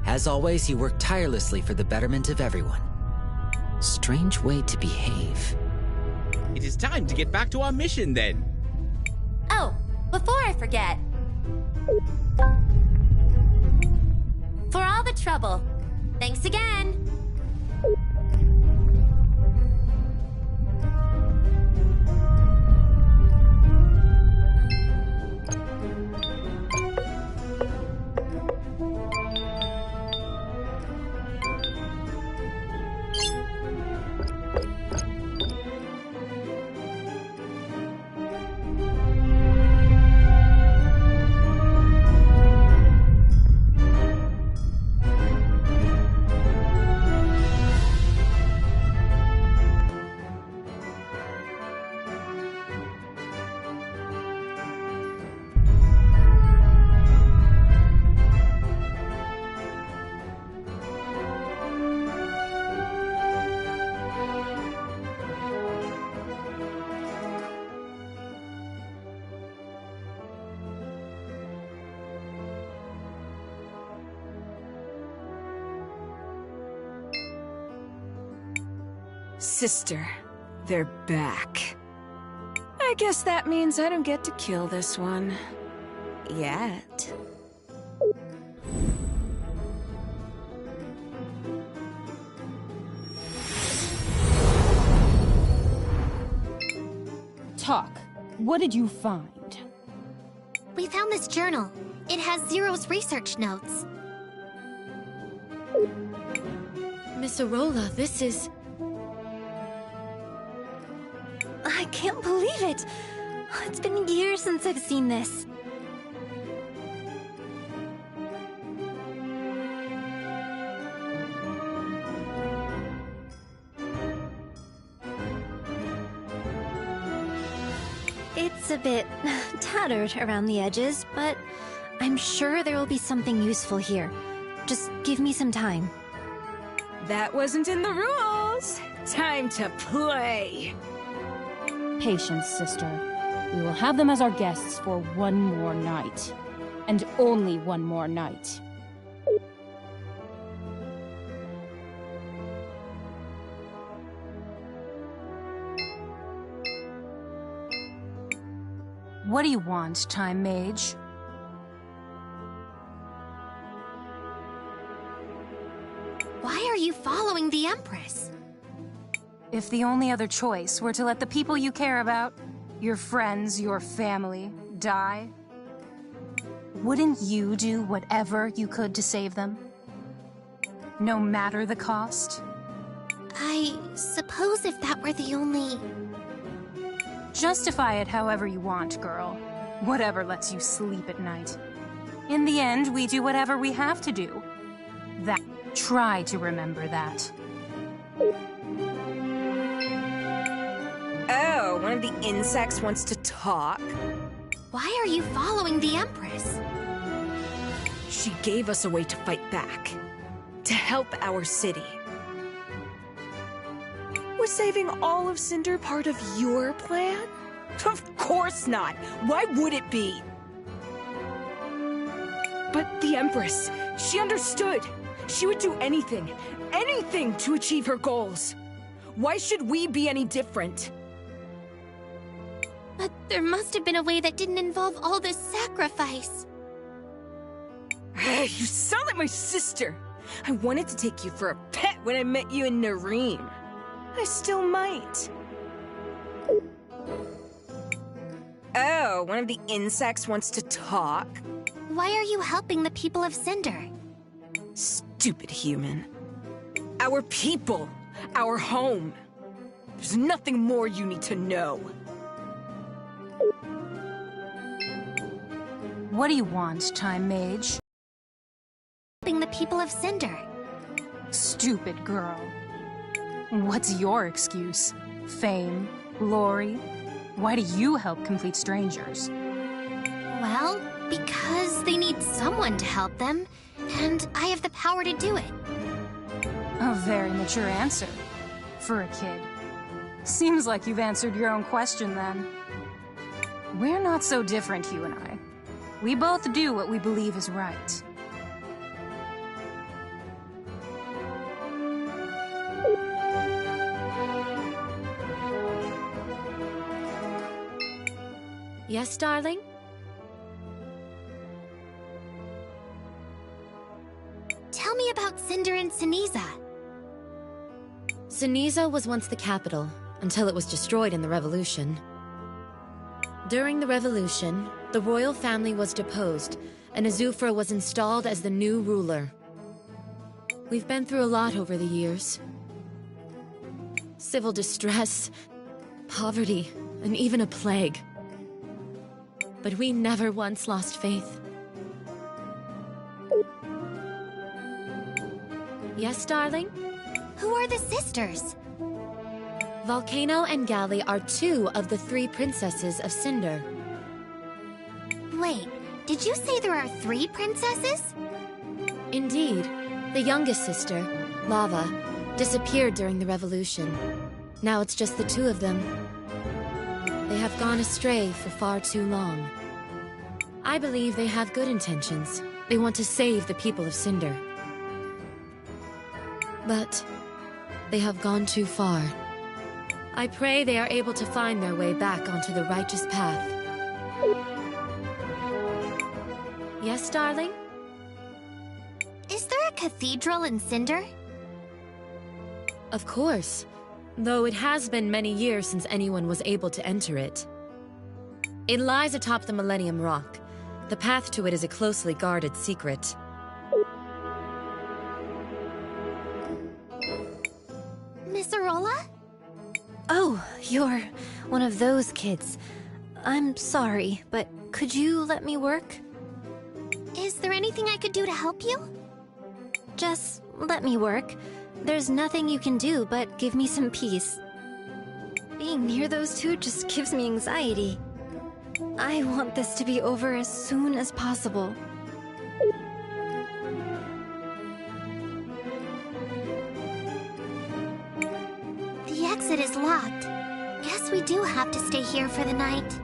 As always, you work tirelessly for the betterment of everyone. Strange way to behave. It is time to get back to our mission, then. Oh, before I forget. For all the trouble, thanks again. Sister, they're back. I guess that means I don't get to kill this one. Yet. Talk. What did you find? We found this journal. It has Zero's research notes. Miss Arola, this is... I can't believe it! It's been years since I've seen this. It's a bit tattered around the edges, but I'm sure there will be something useful here. Just give me some time. That wasn't in the rules! Time to play! Patience, sister. We will have them as our guests for one more night. And only one more night. What do you want, Time Mage? Why are you following the Empress? If the only other choice were to let the people you care about, your friends, your family, die, wouldn't you do whatever you could to save them? No matter the cost? I suppose if that were the only... Justify it however you want, girl. Whatever lets you sleep at night. In the end, we do whatever we have to do. Try to remember that. Oh, one of the insects wants to talk? Why are you following the Empress? She gave us a way to fight back. To help our city. Was saving all of Cinder part of your plan? Of course not! Why would it be? But the Empress, she understood. She would do anything, anything to achieve her goals. Why should we be any different? But there must have been a way that didn't involve all this sacrifice. You sound like my sister. I wanted to take you for a pet when I met you in Nareem. I still might. Oh, one of the insects wants to talk? Why are you helping the people of Cinder? Stupid human. Our people. Our home. There's nothing more you need to know. What do you want, Time Mage? Helping the people of Cinder. Stupid girl. What's your excuse? Fame? Glory? Why do you help complete strangers? Well, because they need someone to help them, and I have the power to do it. A very mature answer. For a kid. Seems like you've answered your own question, then. We're not so different, you and I. We both do what we believe is right. Yes, darling? Tell me about Cinder and Sinisa. Sinisa was once the capital, until it was destroyed in the Revolution. During the Revolution, the royal family was deposed, and Azufra was installed as the new ruler. We've been through a lot over the years. Civil distress, poverty, and even a plague. But we never once lost faith. Yes, darling? Who are the sisters? Volcano and Galley are 2 of the 3 princesses of Cinder. Wait, did you say there are 3 princesses? Indeed. The youngest sister, Lava, disappeared during the Revolution. Now it's just the 2 of them. They have gone astray for far too long. I believe they have good intentions. They want to save the people of Cinder. But they have gone too far. I pray they are able to find their way back onto the righteous path. Yes, darling? Is there a cathedral in Cinder? Of course. Though it has been many years since anyone was able to enter it. It lies atop the Millennium Rock. The path to it is a closely guarded secret. Miss Arola? Oh, you're one of those kids. I'm sorry, but could you let me work? Is there anything I could do to help you? Just let me work. There's nothing you can do but give me some peace. Being near those two just gives me anxiety. I want this to be over as soon as possible. The exit is locked. Guess we do have to stay here for the night.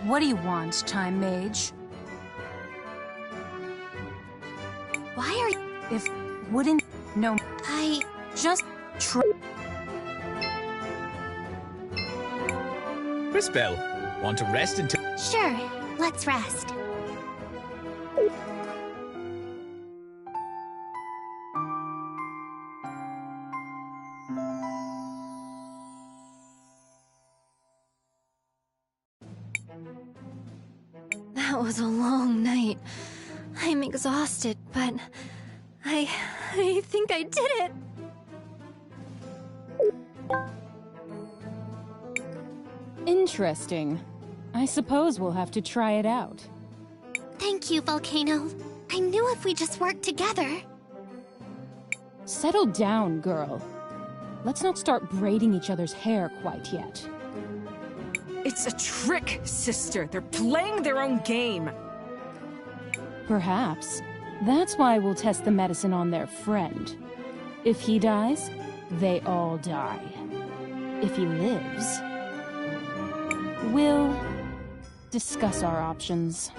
What do you want, Time Mage? Why are you... If wouldn't... No, I... just try... Crispell, want to rest until... Sure, let's rest. That was a long night. I'm exhausted, but I think I did it. Interesting. I suppose we'll have to try it out. Thank you, Volcano. I knew if we just worked together... Settle down, girl. Let's not start braiding each other's hair quite yet. It's a trick, sister. They're playing their own game. Perhaps. That's why we'll test the medicine on their friend. If he dies, they all die. If he lives, we'll discuss our options.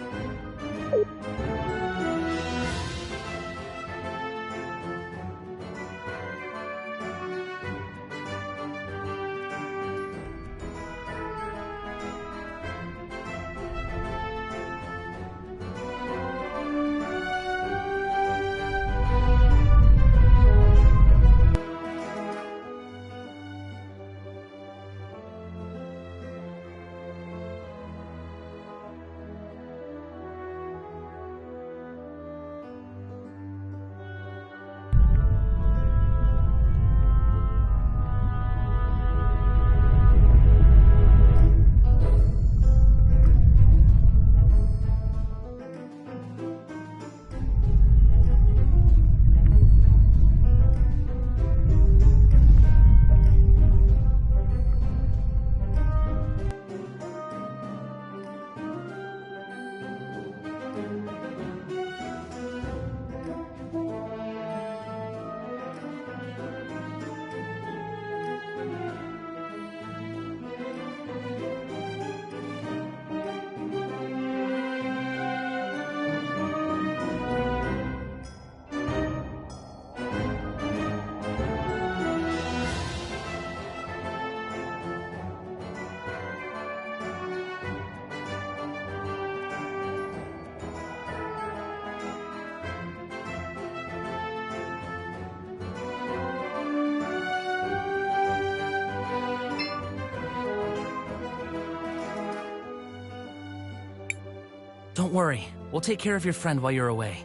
Don't worry. We'll take care of your friend while you're away.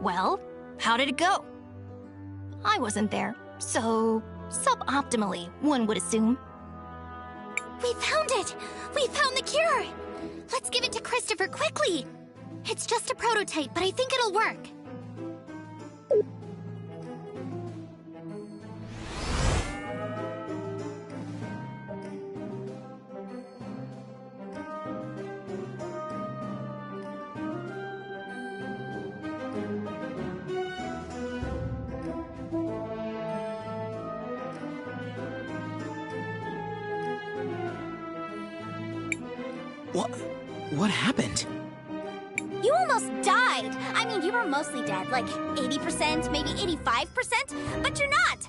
Well, how did it go? I wasn't there, so suboptimally, one would assume. We found it! We found the cure! Let's give it to Christopher quickly! It's just a prototype, but I think it'll work. What happened? You almost died! I mean, you were mostly dead, like 80%, maybe 85%, but you're not!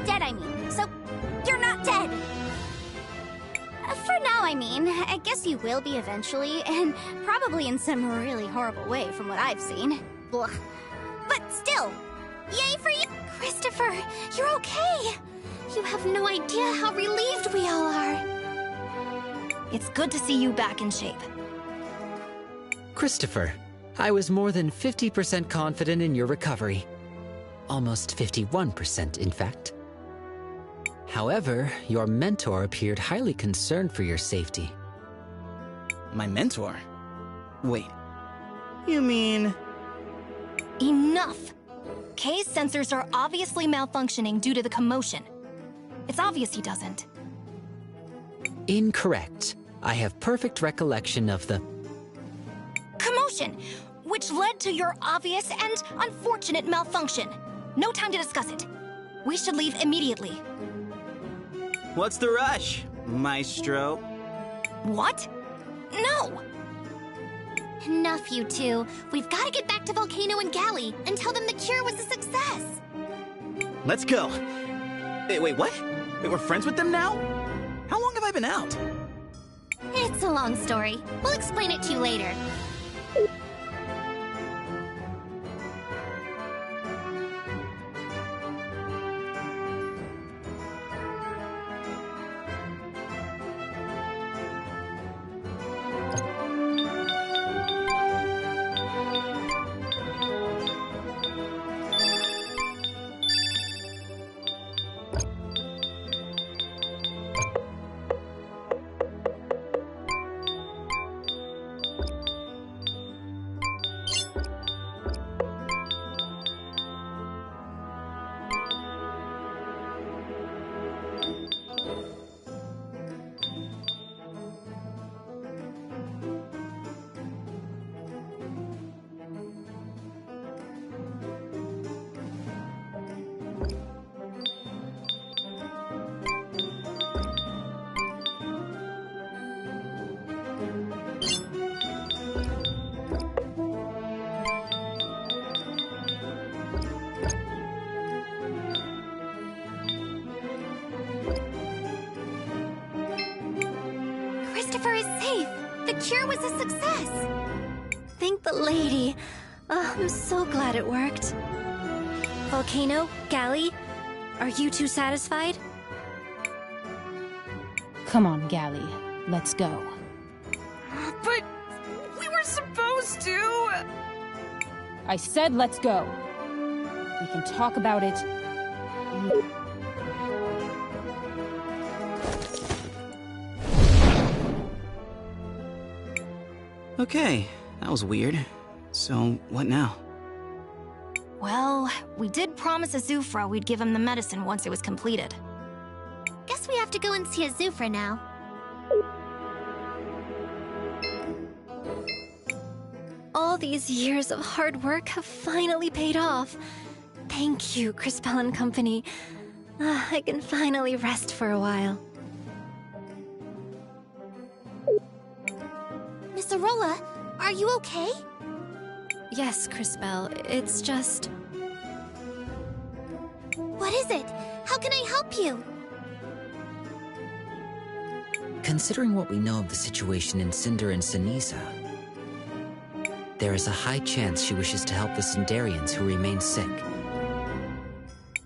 Dead, I mean. So, you're not dead! For now, I mean. I guess you will be eventually, and probably in some really horrible way from what I've seen. Blah. But still, Yay for you! Christopher, you're okay! You have no idea how relieved we all are. It's good to see you back in shape. Christopher, I was more than 50% confident in your recovery. Almost 51%, in fact. However, your mentor appeared highly concerned for your safety. My mentor? Wait. You mean... Enough! Kay's sensors are obviously malfunctioning due to the commotion. It's obvious he doesn't. Incorrect. I have perfect recollection of the... Commotion! Which led to your obvious and unfortunate malfunction. No time to discuss it. We should leave immediately. What's the rush, Maestro? What? No! Enough, you two. We've got to get back to Volcano and Galley and tell them the cure was a success. Let's go. Wait, what? Wait, we're friends with them now? How long have I been out? It's a long story. We'll explain it to you later. Christopher is safe. The cure was a success. Thank the lady. Oh, I'm so glad it worked. Volcano, Galley, are you two satisfied? Come on, Galley. Let's go. But we were supposed to. I said let's go. We can talk about it. Okay, that was weird. So, what now? Well, we did promise Azufra we'd give him the medicine once it was completed. Guess we have to go and see Azufra now. All these years of hard work have finally paid off. Thank you, Crispell and Company. I can finally rest for a while. Miss Arola, are you okay? Yes, Crispell. It's just... What is it? How can I help you? Considering what we know of the situation in Cinder and Sinisa, there is a high chance she wishes to help the Cinderians who remain sick.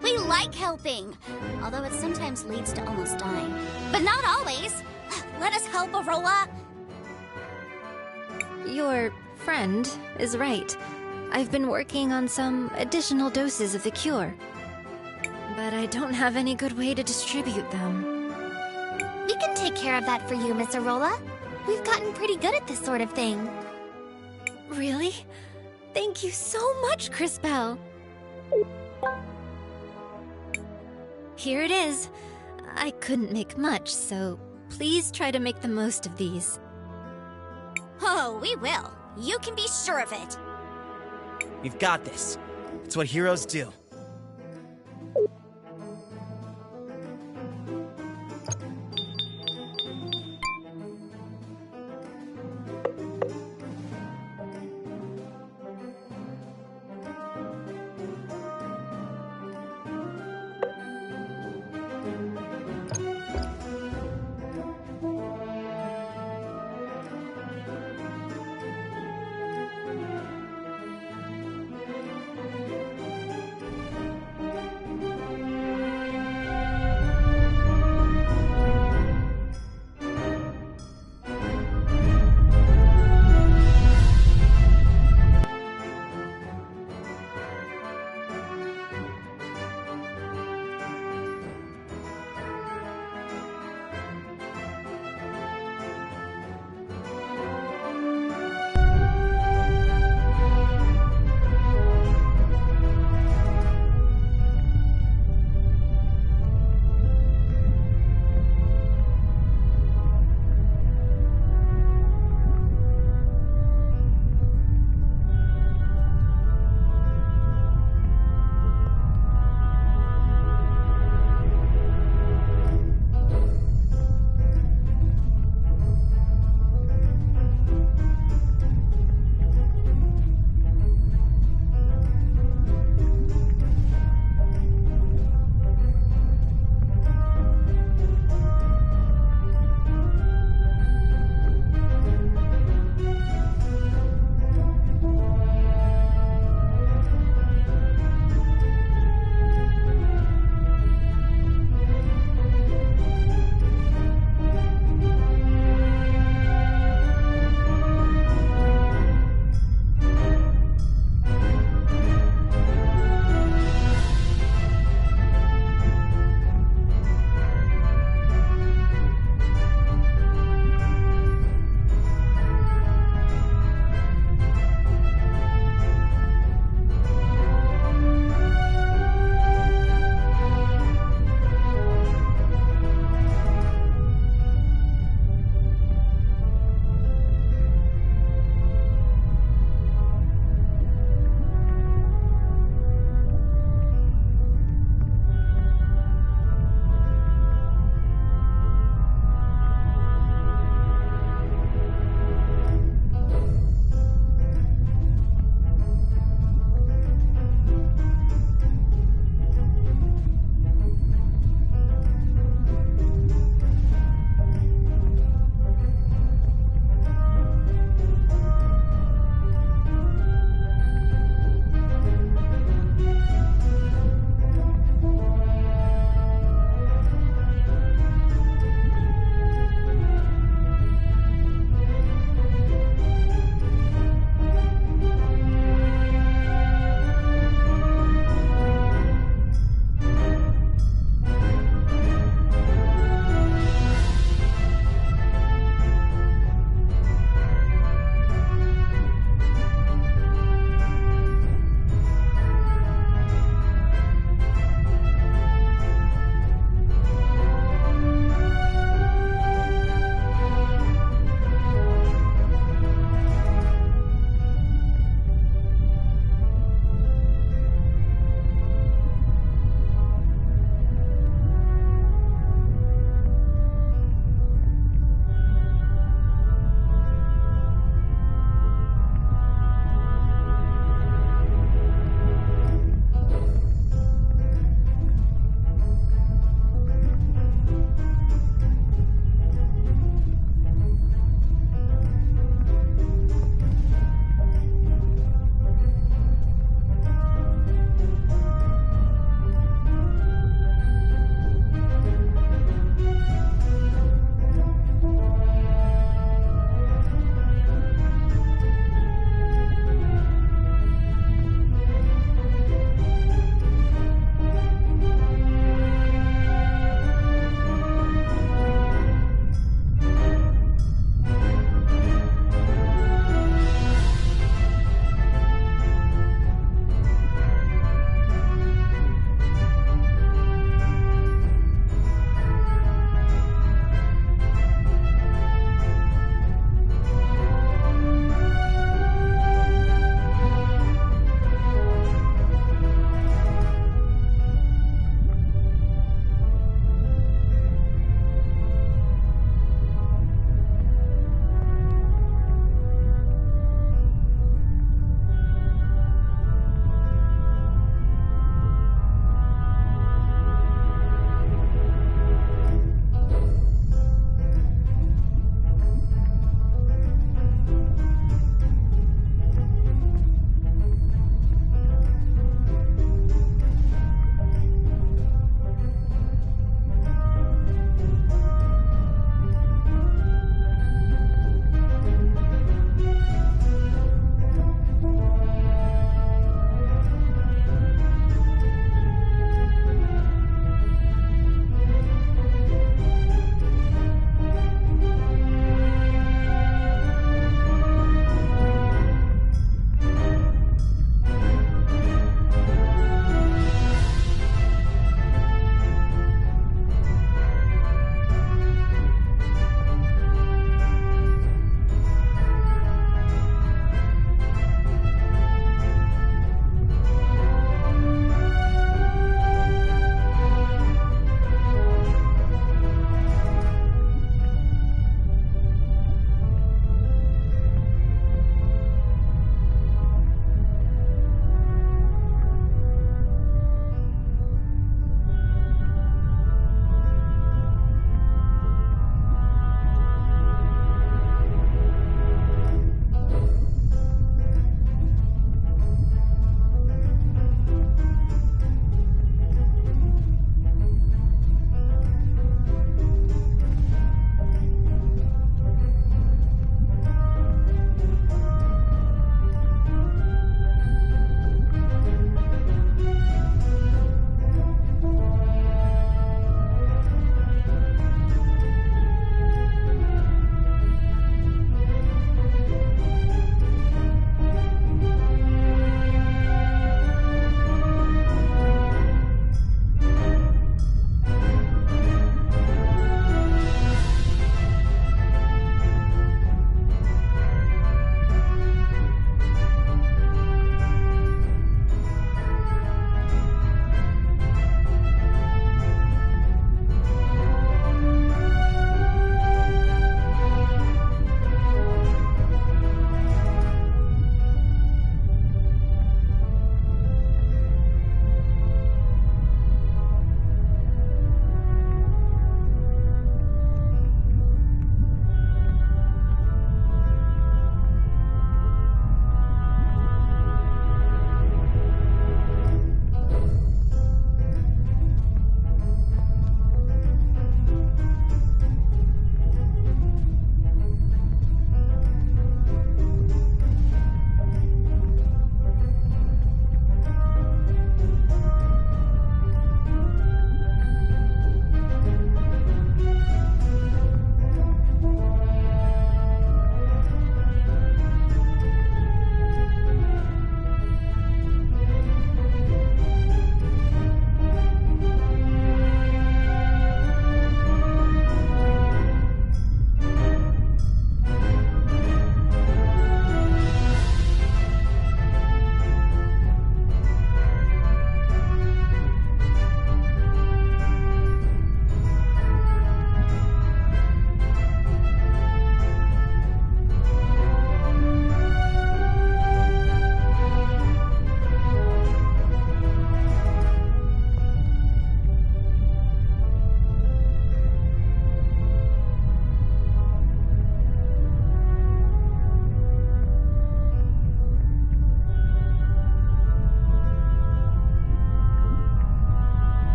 We like helping, although it sometimes leads to almost dying. But not always. Let us help, Arola. Your friend is right. I've been working on some additional doses of the cure. But I don't have any good way to distribute them. We can take care of that for you, Miss Arola. We've gotten pretty good at this sort of thing. Really? Thank you so much, Crispell. Here it is. I couldn't make much, so please try to make the most of these. Oh, we will. You can be sure of it. We've got this. It's what heroes do.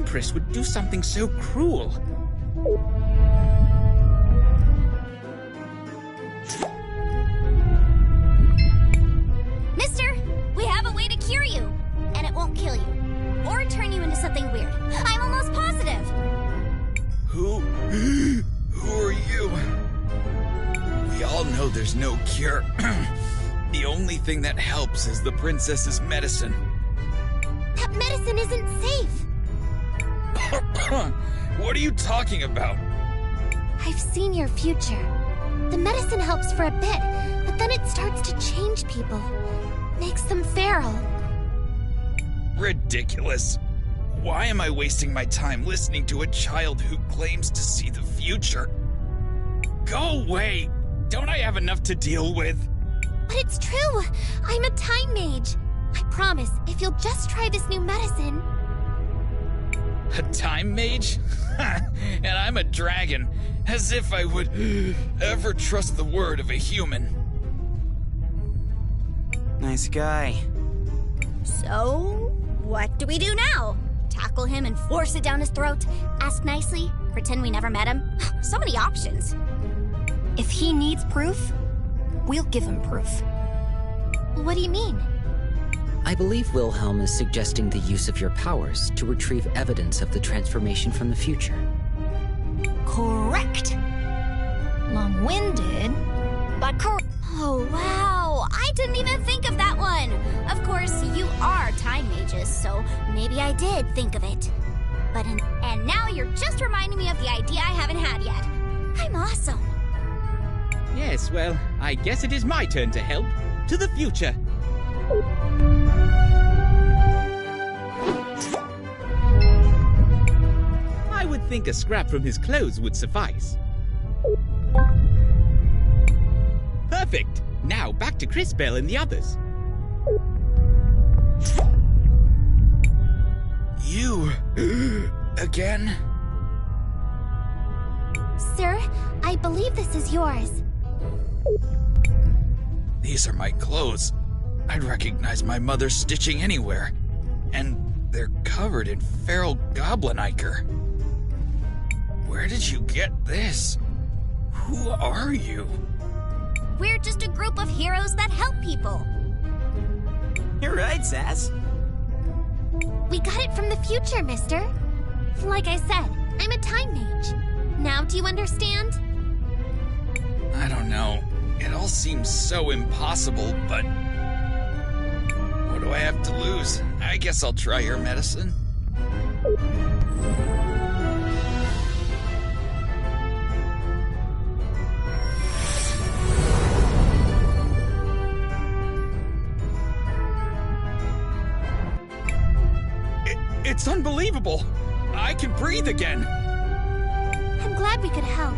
Empress would do something so cruel. Mister, we have a way to cure you, and it won't kill you, or turn you into something weird. I'm almost positive. Who are you? We all know there's no cure. The only thing that helps is the princess's medicine. That medicine isn't safe. What are you talking about? I've seen your future. The medicine helps for a bit, but then it starts to change people. Makes them feral. Ridiculous. Why am I wasting my time listening to a child who claims to see the future? Go away! Don't I have enough to deal with? But it's true! I'm a time mage. I promise, if you'll just try this new medicine... A time mage? And I'm a dragon. As if I would ever trust the word of a human. Nice guy. So, what do we do now? Tackle him and force it down his throat? Ask nicely? Pretend we never met him? So many options. If he needs proof, we'll give him proof. What do you mean? I believe Wilhelm is suggesting the use of your powers to retrieve evidence of the transformation from the future. Correct. Long-winded, but correct. Oh, wow! I didn't even think of that one! Of course, you are time mages, so maybe I did think of it. And now you're just reminding me of the idea I haven't had yet. I'm awesome. Yes, well, I guess it is my turn to help. To the future. I would think a scrap from his clothes would suffice. Perfect! Now back to Crisbell and the others. You... again? Sir, I believe this is yours. These are my clothes. I'd recognize my mother's stitching anywhere. And they're covered in feral goblin ichor. Where did you get this? Who are you? We're just a group of heroes that help people. You're right, Sass. We got it from the future, mister. Like I said, I'm a time mage. Now do you understand? I don't know. It all seems so impossible, but... what do I have to lose? I guess I'll try your medicine. It's unbelievable! I can breathe again! I'm glad we could help.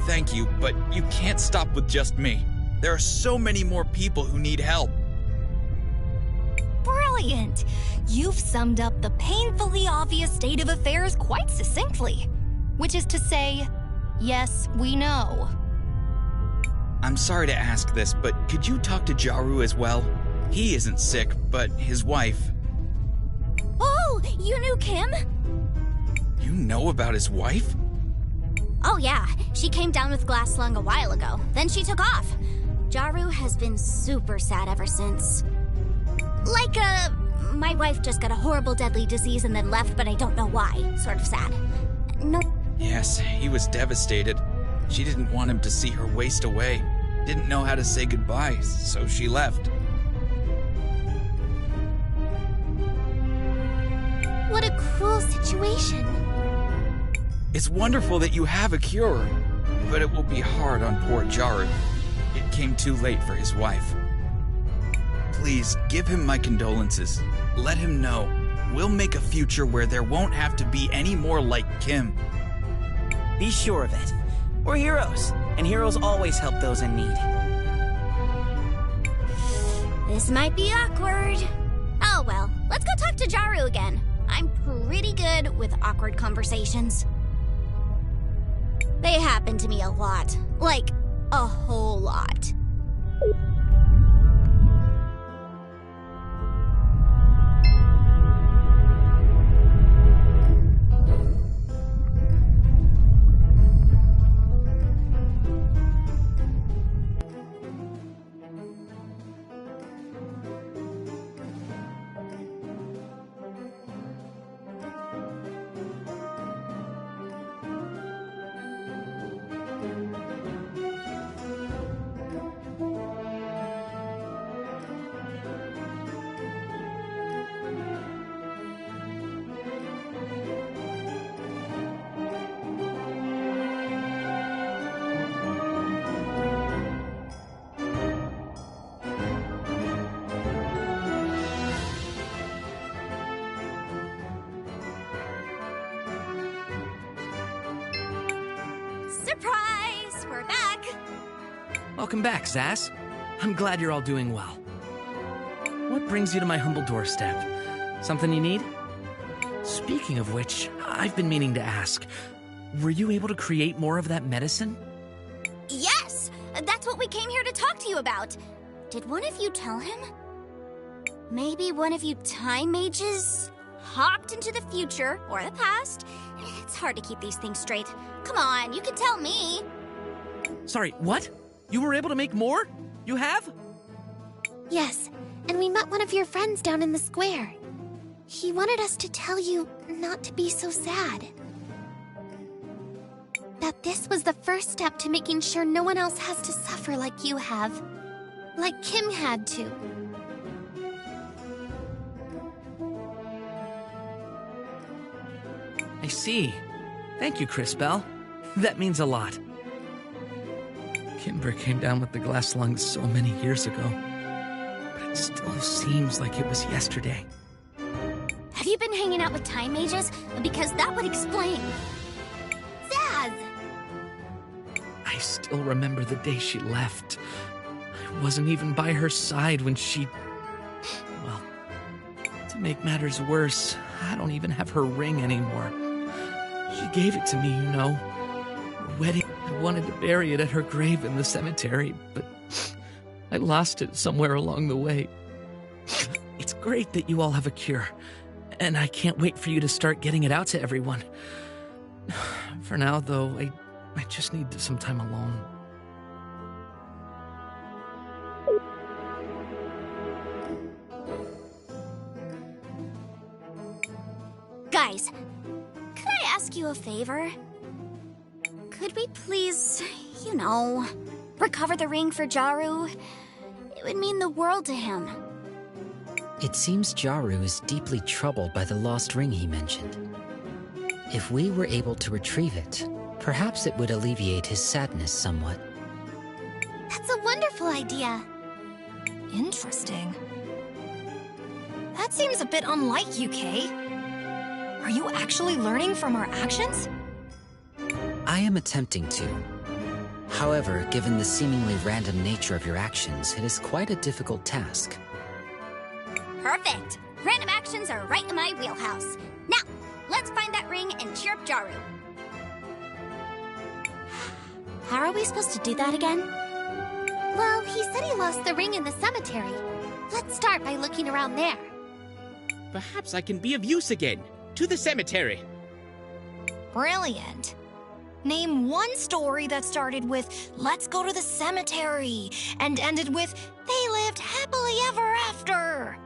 Thank you, but you can't stop with just me. There are so many more people who need help. Brilliant! You've summed up the painfully obvious state of affairs quite succinctly. Which is to say, yes, we know. I'm sorry to ask this, but could you talk to Jaru as well? He isn't sick, but his wife... Oh, you knew Kim? You know about his wife? Oh yeah, she came down with glass lung a while ago. Then she took off. Jaru has been super sad ever since. Like, my wife just got a horrible deadly disease and then left, but I don't know why. Sort of sad. No. Yes, he was devastated. She didn't want him to see her waste away. Didn't know how to say goodbye, so she left. What a cruel situation. It's wonderful that you have a cure, but it will be hard on poor Jaru. It came too late for his wife. Please, give him my condolences. Let him know. We'll make a future where there won't have to be any more like Kim. Be sure of it. We're heroes, and heroes always help those in need. This might be awkward. Oh well, let's go talk to Jaru again. I'm pretty good with awkward conversations. They happen to me a lot. Like, a whole lot. Welcome back, Zaz. I'm glad you're all doing well. What brings you to my humble doorstep? Something you need? Speaking of which, I've been meaning to ask. Were you able to create more of that medicine? Yes! That's what we came here to talk to you about. Did one of you tell him? Maybe one of you time mages hopped into the future or the past? It's hard to keep these things straight. Come on, you can tell me. Sorry, what? You were able to make more? You have? Yes, and we met one of your friends down in the square. He wanted us to tell you not to be so sad. That this was the first step to making sure no one else has to suffer like you have. Like Kim had to. I see. Thank you, Crispell. That means a lot. Kimber came down with the glass lungs so many years ago, but it still seems like it was yesterday. Have you been hanging out with time mages? Because that would explain. Zaz! I still remember the day she left. I wasn't even by her side when she... Well, to make matters worse, I don't even have her ring anymore. She gave it to me, you know. Her wedding, I wanted to bury it at her grave in the cemetery, but I lost it somewhere along the way. It's great that you all have a cure, and I can't wait for you to start getting it out to everyone. For now, though, I just need some time alone. Guys, could I ask you a favor? Could we please, you know, recover the ring for Jaru? It would mean the world to him. It seems Jaru is deeply troubled by the lost ring he mentioned. If we were able to retrieve it, perhaps it would alleviate his sadness somewhat. That's a wonderful idea. Interesting. That seems a bit unlike you, Kay. Are you actually learning from our actions? I am attempting to. However, given the seemingly random nature of your actions, it is quite a difficult task. Perfect! Random actions are right in my wheelhouse. Now, let's find that ring and cheer up Jaru. How are we supposed to do that again? Well, he said he lost the ring in the cemetery. Let's start by looking around there. Perhaps I can be of use again. To the cemetery. Brilliant. Name one story that started with, "Let's go to the cemetery," and ended with, "They lived happily ever after."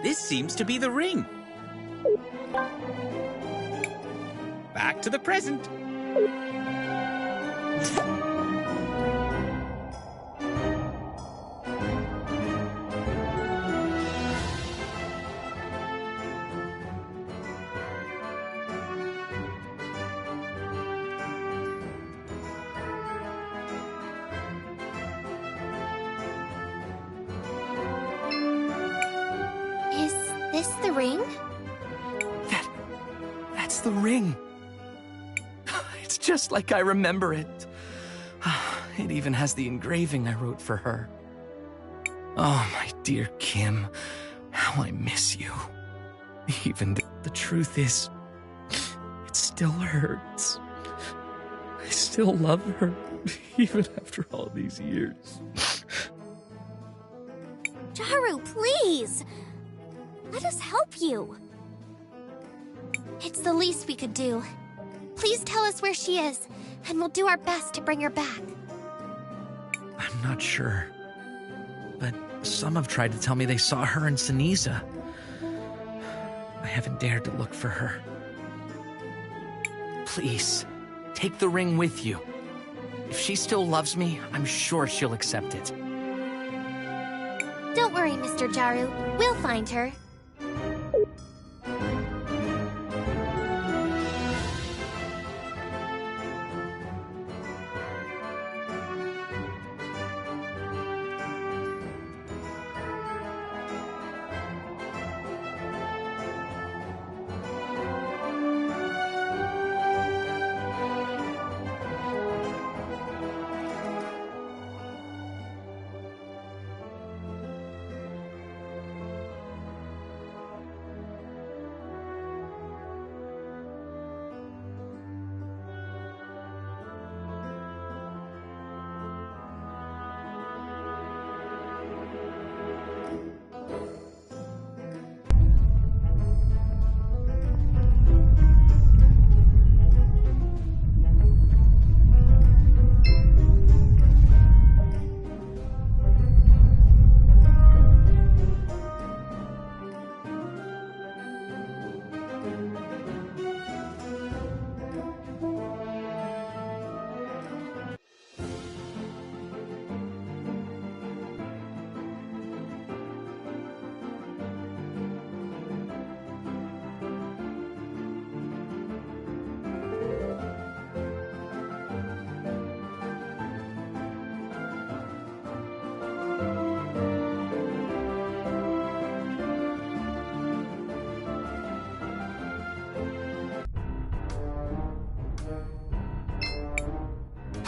This seems to be the ring. Back to the present. Is this the ring? That's the ring. It's just like I remember it. It even has the engraving I wrote for her. Oh, my dear Kim, how I miss you. Even the truth is, it still hurts. I still love her, even after all these years. Jaru, please! Let us help you. It's the least we could do. Please tell us where she is, and we'll do our best to bring her back. I'm not sure, but some have tried to tell me they saw her in Seniza. I haven't dared to look for her. Please, take the ring with you. If she still loves me, I'm sure she'll accept it. Don't worry, Mr. Jaru. We'll find her.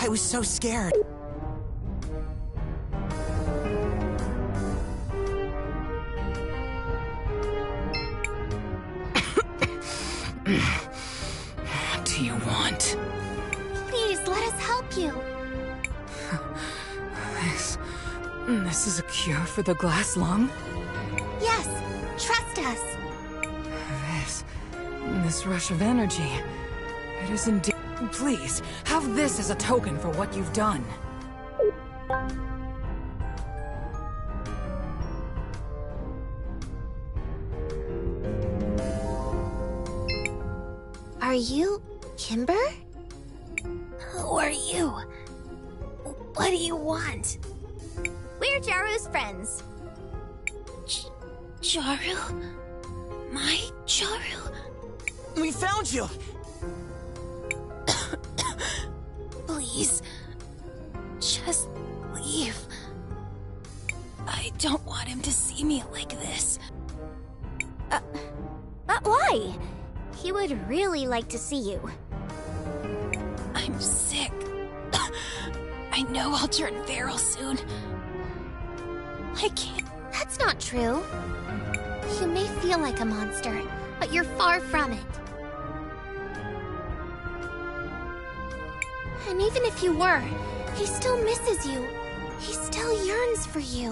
I was so scared. What do you want? Please, let us help you. This is a cure for the glass lung? Yes, trust us. This rush of energy. It is indeed. Please, have this as a token for what you've done. Are you Kimber? Who are you? What do you want? We're Jaru's friends. Jaru? My Jaru? We found you! Please, just leave. I don't want him to see me like this. Why? He would really like to see you. I'm sick. I know I'll turn feral soon. I can't. That's not true. You may feel like a monster, but you're far from it. And even if you were, he still misses you. He still yearns for you.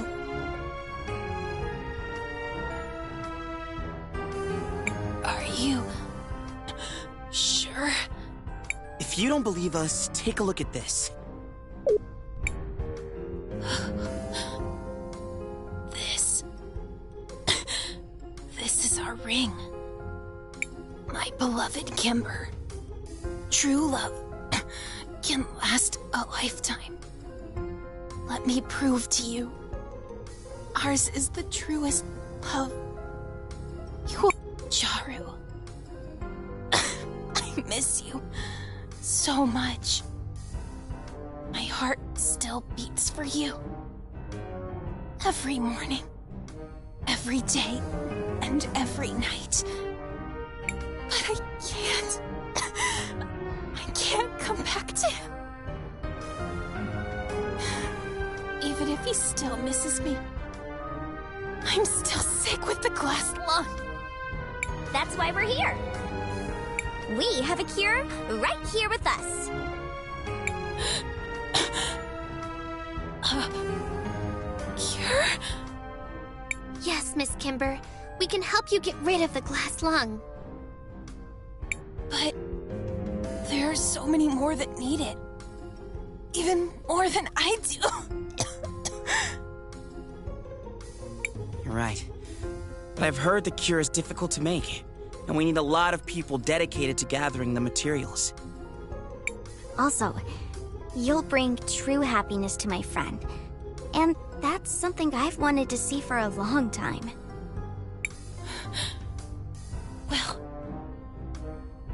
Are you sure? If you don't believe us, take a look at this. This is our ring. My beloved Kimber. True love can last a lifetime. Let me prove to you. Ours is the truest love. You, Jaru. I miss you so much. My heart still beats for you. Every morning, every day, and every night. But I can't. I can't come back to him. Even if he still misses me, I'm still sick with the glass lung. That's why we're here. We have a cure right here with us. Cure? Yes, Miss Kimber. We can help you get rid of the glass lung. But there are so many more that need it. Even more than I do. You're right. But I've heard the cure is difficult to make, and we need a lot of people dedicated to gathering the materials. Also, You'll bring true happiness to my friend. And that's something I've wanted to see for a long time. Well,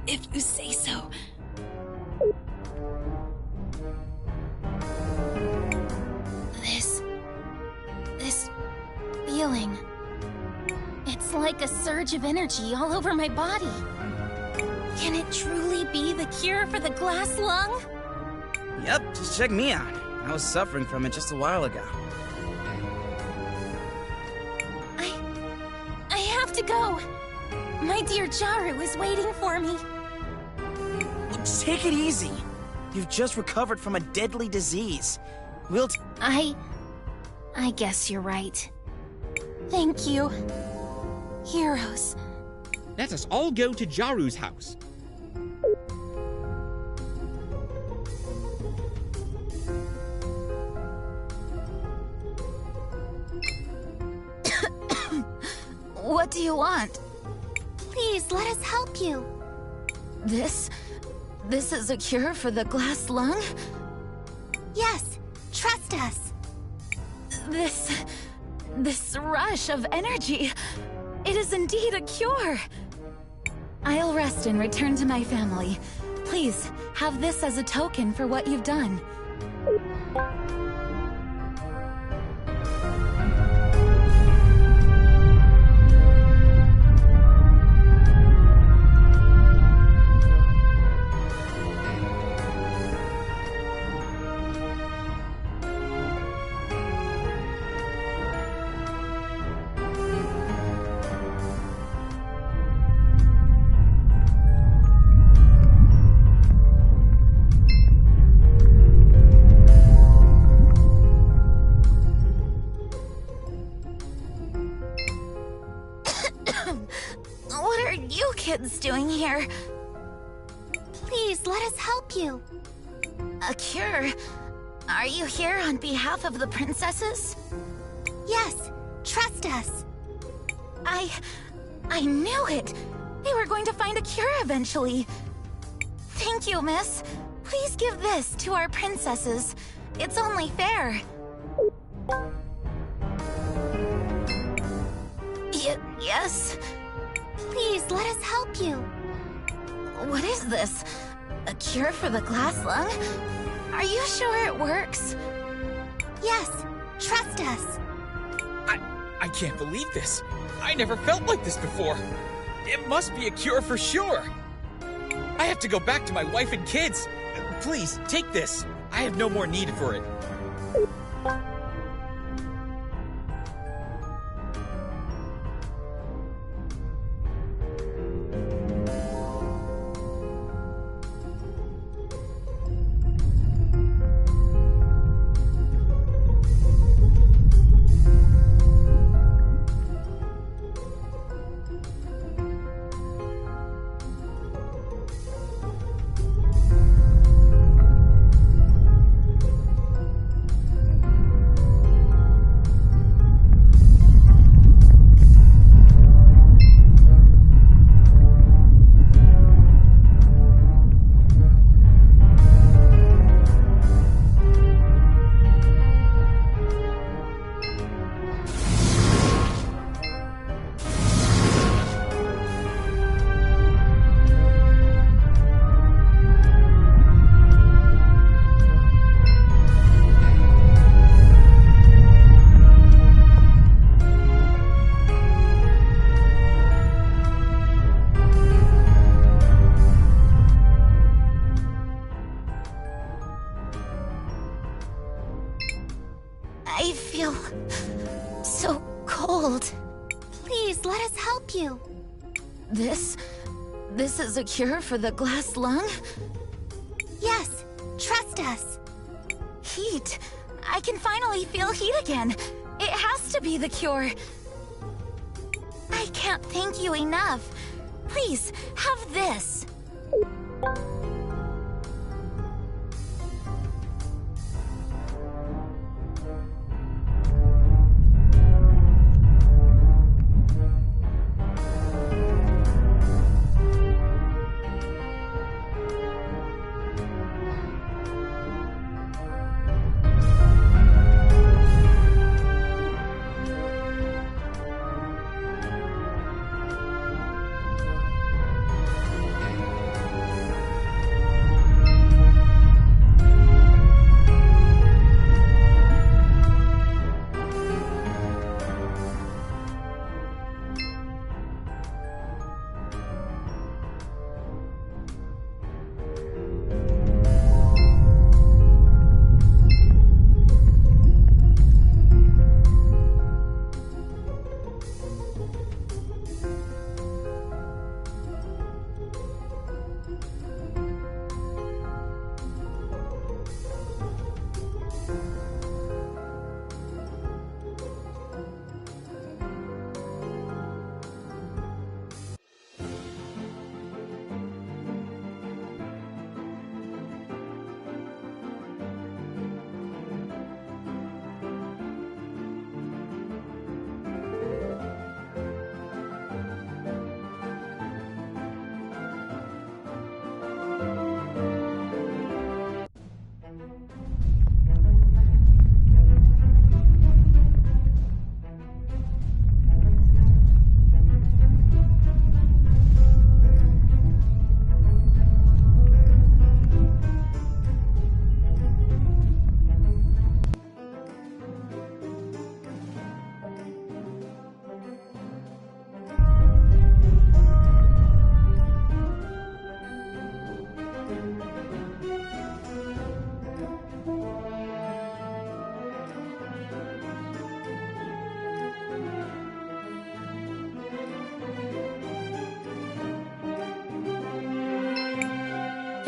if you say so. This feeling. It's like a surge of energy all over my body. Can it truly be the cure for the glass lung? Yep, just check me out. I was suffering from it just a while ago. I have to go. My dear Jaru is waiting for me. Take it easy. You've just recovered from a deadly disease. I guess you're right. Thank you. Heroes. Let us all go to Jaru's house. What do you want? Please, let us help you. This is a cure for the glass lung? Yes, trust us. This rush of energy, it is indeed a cure. I'll rest and return to my family. Please, have this as a token for what you've done. What are you kids doing here? Please, let us help you. A cure? Are you here on behalf of the princesses? Yes, trust us. I knew it! They were going to find a cure eventually. Thank you, miss. Please give this to our princesses. It's only fair. Yes? Please, let us help you. What is this? A cure for the glass lung? Are you sure it works? Yes, trust us. I can't believe this. I never felt like this before. It must be a cure for sure. I have to go back to my wife and kids. Please, take this. I have no more need for it. I feel so cold. Please, let us help you. This is a cure for the glass lung? Yes, trust us. Heat. I can finally feel heat again. It has to be the cure. I can't thank you enough. Please, have this.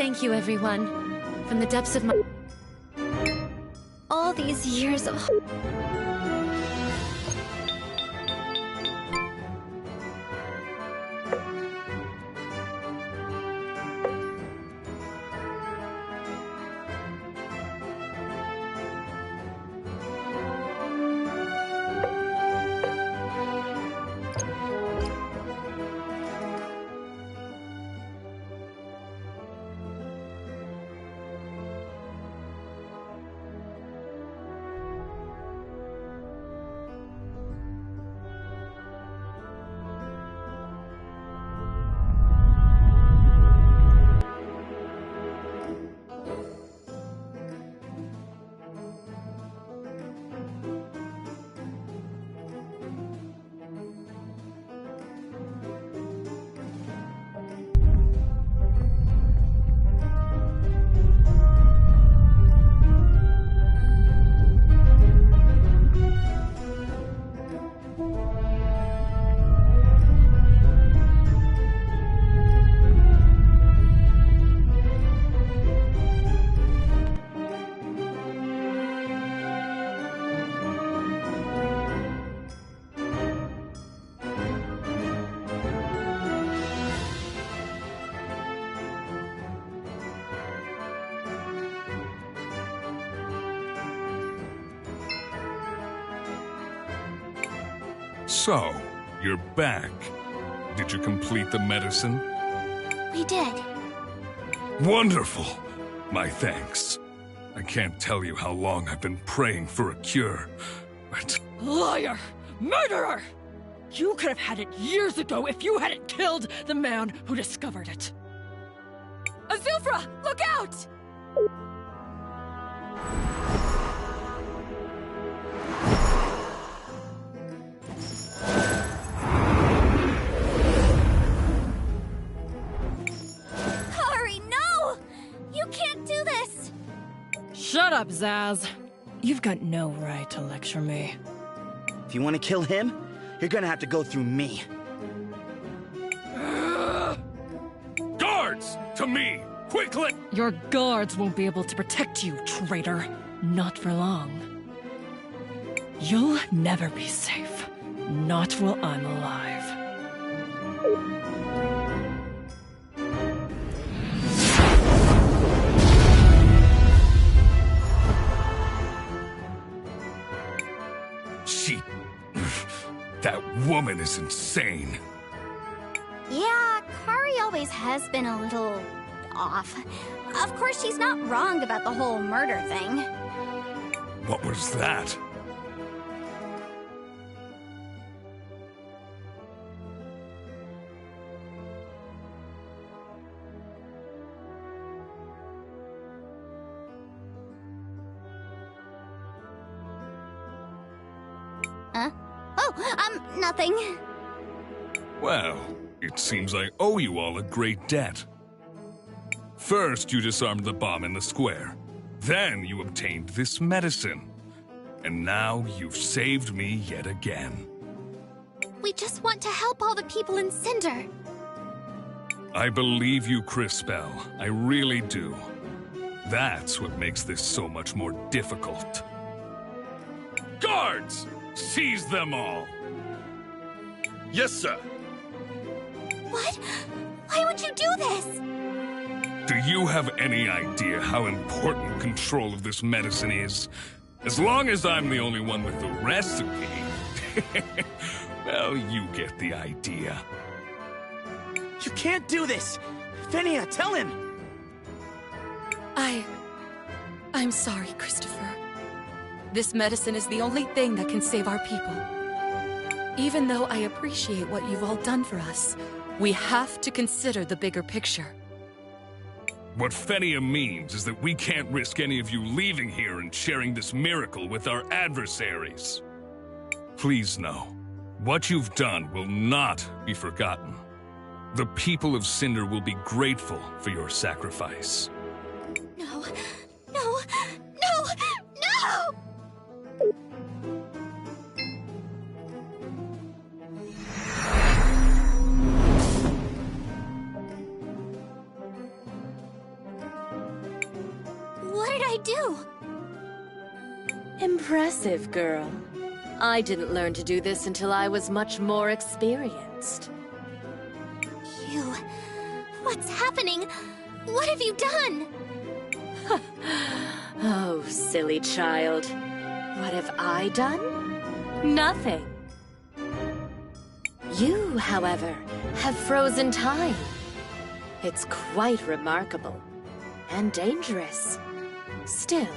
Thank you, everyone. From the depths of my... All these years of... So, you're back. Did you complete the medicine? We did. Wonderful! My thanks. I can't tell you how long I've been praying for a cure, but... Liar! Murderer! You could have had it years ago if you hadn't killed the man who discovered it. Azufra, look out! Shut up, Zaz. You've got no right to lecture me. If you want to kill him, you're gonna have to go through me. Guards! To me! Quickly! Your guards won't be able to protect you, traitor. Not for long. You'll never be safe. Not while I'm alive. That woman is insane. Yeah, Kari always has been a little off. Of course, she's not wrong about the whole murder thing. What was that? Huh? Oh, nothing. Well, it seems I owe you all a great debt. First, you disarmed the bomb in the square. Then you obtained this medicine. And now you've saved me yet again. We just want to help all the people in Cinder. I believe you, Crispell. I really do. That's what makes this so much more difficult. Guards! Seize them all! Yes, sir. What? Why would you do this? Do you have any idea how important control of this medicine is? As long as I'm the only one with the recipe, well, you get the idea. You can't do this! Fenia, tell him! I'm sorry, Christopher. This medicine is the only thing that can save our people. Even though I appreciate what you've all done for us, we have to consider the bigger picture. What Fenia means is that we can't risk any of you leaving here and sharing this miracle with our adversaries. Please know, what you've done will not be forgotten. The people of Cinder will be grateful for your sacrifice. No, no, no, no! Impressive, girl. I didn't learn to do this until I was much more experienced. You... What's happening? What have you done? Oh, silly child. What have I done? Nothing. You, however, have frozen time. It's quite remarkable. And dangerous. Still,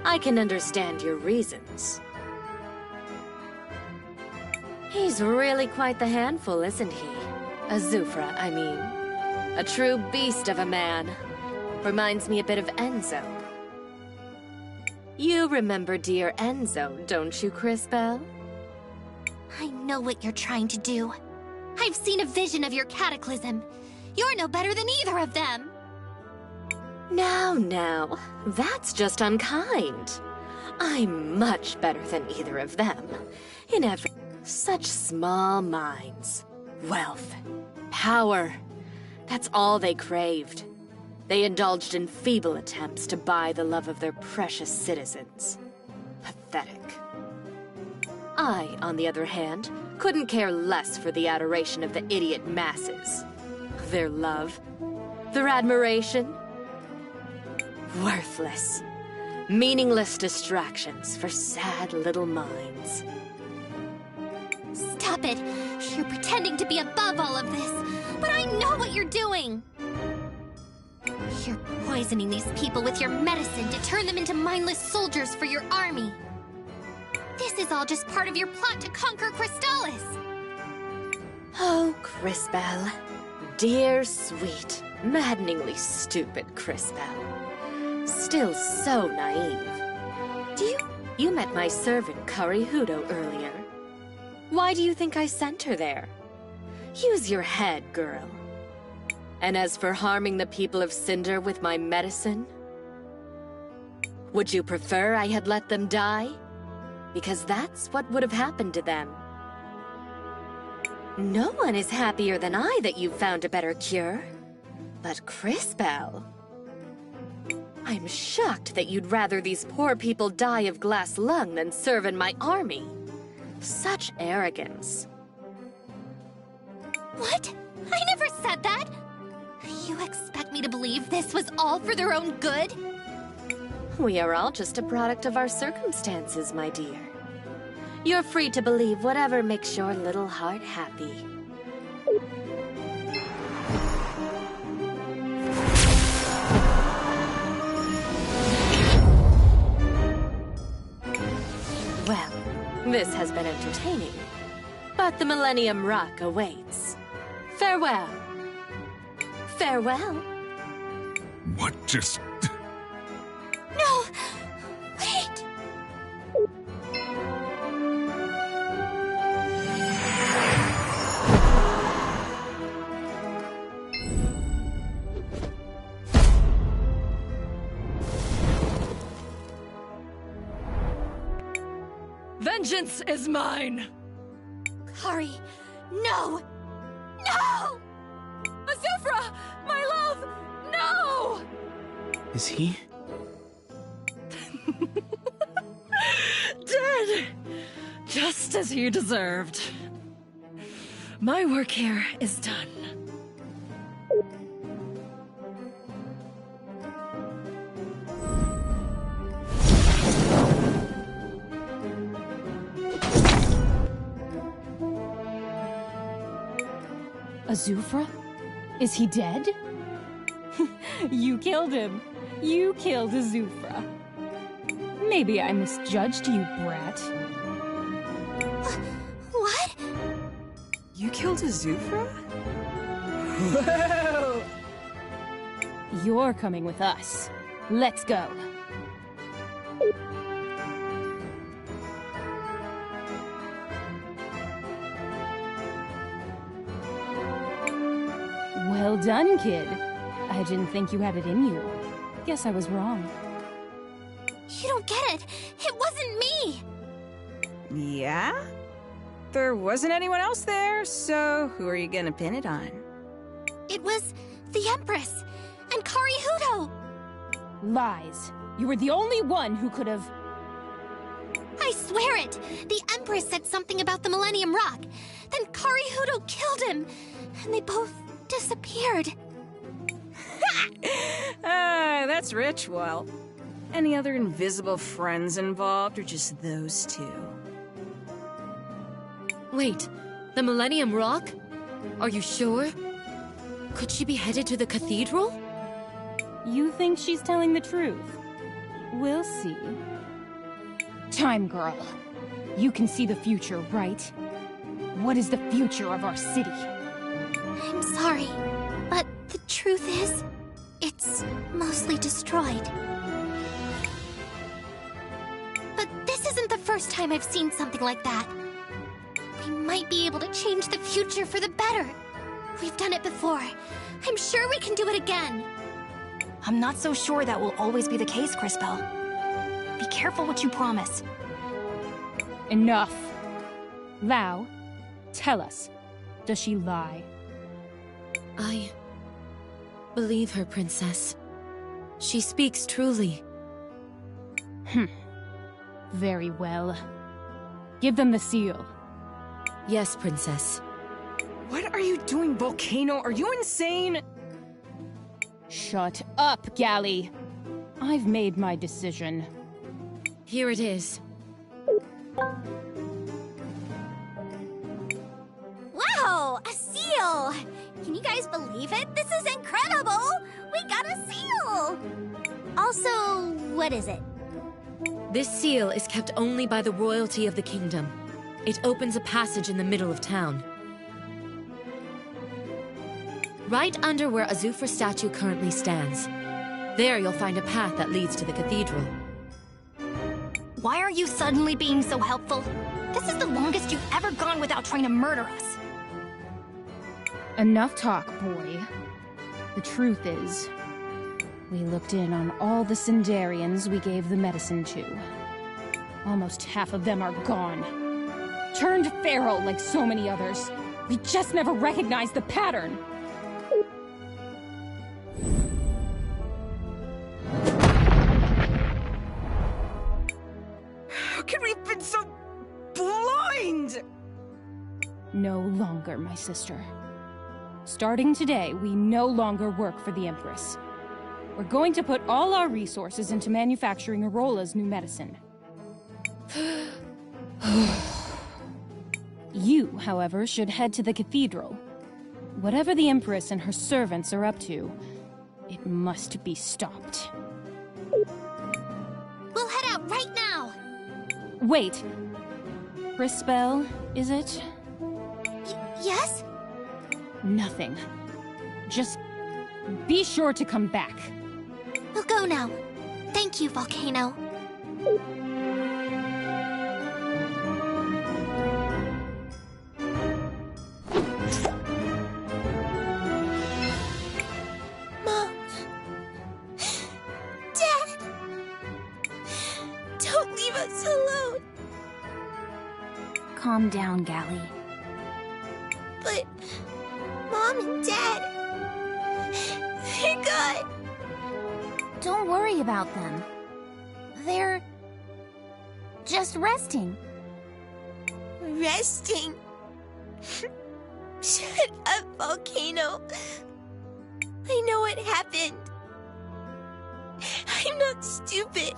I can understand your reasons. He's really quite the handful, isn't he? Azufra, I mean. A true beast of a man. Reminds me a bit of Enzo. You remember dear Enzo, don't you, Crisbell? I know what you're trying to do. I've seen a vision of your cataclysm. You're no better than either of them. Now, that's just unkind. I'm much better than either of them. In every... Such small minds. Wealth. Power. That's all they craved. They indulged in feeble attempts to buy the love of their precious citizens. Pathetic. I, on the other hand, couldn't care less for the adoration of the idiot masses. Their love. Their admiration. Worthless. Meaningless distractions for sad little minds. Stop it! You're pretending to be above all of this, but I know what you're doing! You're poisoning these people with your medicine to turn them into mindless soldiers for your army. This is all just part of your plot to conquer Crystallis. Oh, Crisbell. Dear, sweet, maddeningly stupid Crisbell. Still so naive. You met my servant, Karihudo, earlier. Why do you think I sent her there? Use your head, girl. And as for harming the people of Cinder with my medicine, would you prefer I had let them die? Because that's what would have happened to them. No one is happier than I that you've found a better cure. But Crisbell... I'm shocked that you'd rather these poor people die of glass lung than serve in my army. Such arrogance. What? I never said that! You expect me to believe this was all for their own good? We are all just a product of our circumstances, my dear. You're free to believe whatever makes your little heart happy. Well, this has been entertaining, but the Millennium Rock awaits. Farewell. Farewell. What just... No! Wait! Vengeance is mine! Kari, no! No! Azufra! My love! No! Is he? Dead! Just as you deserved. My work here is done. Azufra? Is he dead? You killed him. You killed Azufra. Maybe I misjudged you, brat. What? You killed Azufra? Whoa! You're coming with us. Let's go. Well done, kid. I didn't think you had it in you. Guess I was wrong. You don't get it. It wasn't me. Yeah? There wasn't anyone else there, so who are you gonna pin it on? It was the Empress and Karihudo. Lies. You were the only one who could have... swear it! The Empress said something about the Millennium Rock. Then Karihudo killed him, and they both disappeared. That's rich. Well, any other invisible friends involved, or just those two? Wait, the Millennium Rock? Are you sure? Could she be headed to the cathedral? You think she's telling the truth? We'll see. Time Girl, you can see the future, right? What is the future of our city? I'm sorry, but the truth is, it's mostly destroyed. But this isn't the first time I've seen something like that. We might be able to change the future for the better. We've done it before. I'm sure we can do it again. I'm not so sure that will always be the case, Crispell. Be careful what you promise. Enough. Lau, tell us, does she lie? I believe her, Princess. She speaks truly. Very well. Give them the seal. Yes, Princess. What are you doing, Volcano? Are you insane? Shut up, Gally. I've made my decision. Here it is. Wow, a seal! Can you guys believe it? This is incredible! We got a seal! Also, what is it? This seal is kept only by the royalty of the kingdom. It opens a passage in the middle of town. Right under where Azufra's statue currently stands. There you'll find a path that leads to the cathedral. Why are you suddenly being so helpful? This is the longest you've ever gone without trying to murder us. Enough talk, boy. The truth is, we looked in on all the Sindarians we gave the medicine to. Almost half of them are gone. Turned feral like so many others. We just never recognized the pattern. How could we have been so blind? No longer, my sister. Starting today, we no longer work for the Empress. We're going to put all our resources into manufacturing Arola's new medicine. You, however, should head to the cathedral. Whatever the Empress and her servants are up to, it must be stopped. We'll head out right now! Wait. Crispell, is it? Yes? Nothing. Just be sure to come back. We'll go now. Thank you, Volcano. Mom. Dad. Don't leave us alone. Calm down, Gally. But Mom and Dad, they're gone. Don't worry about them. They're just resting. Resting? Shut up, Volcano. I know what happened. I'm not stupid.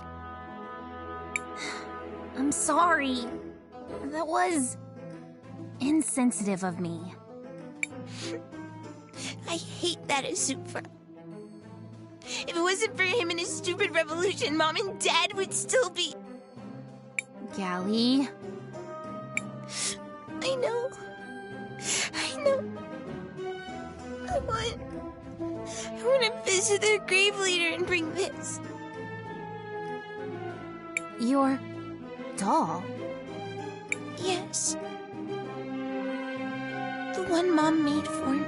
I'm sorry. That was insensitive of me. I hate that Azufra. If it wasn't for him and his stupid revolution, Mom and Dad would still be... Gally? I know. I want to visit their grave leader and bring this. Your doll? Yes. The one Mom made for me.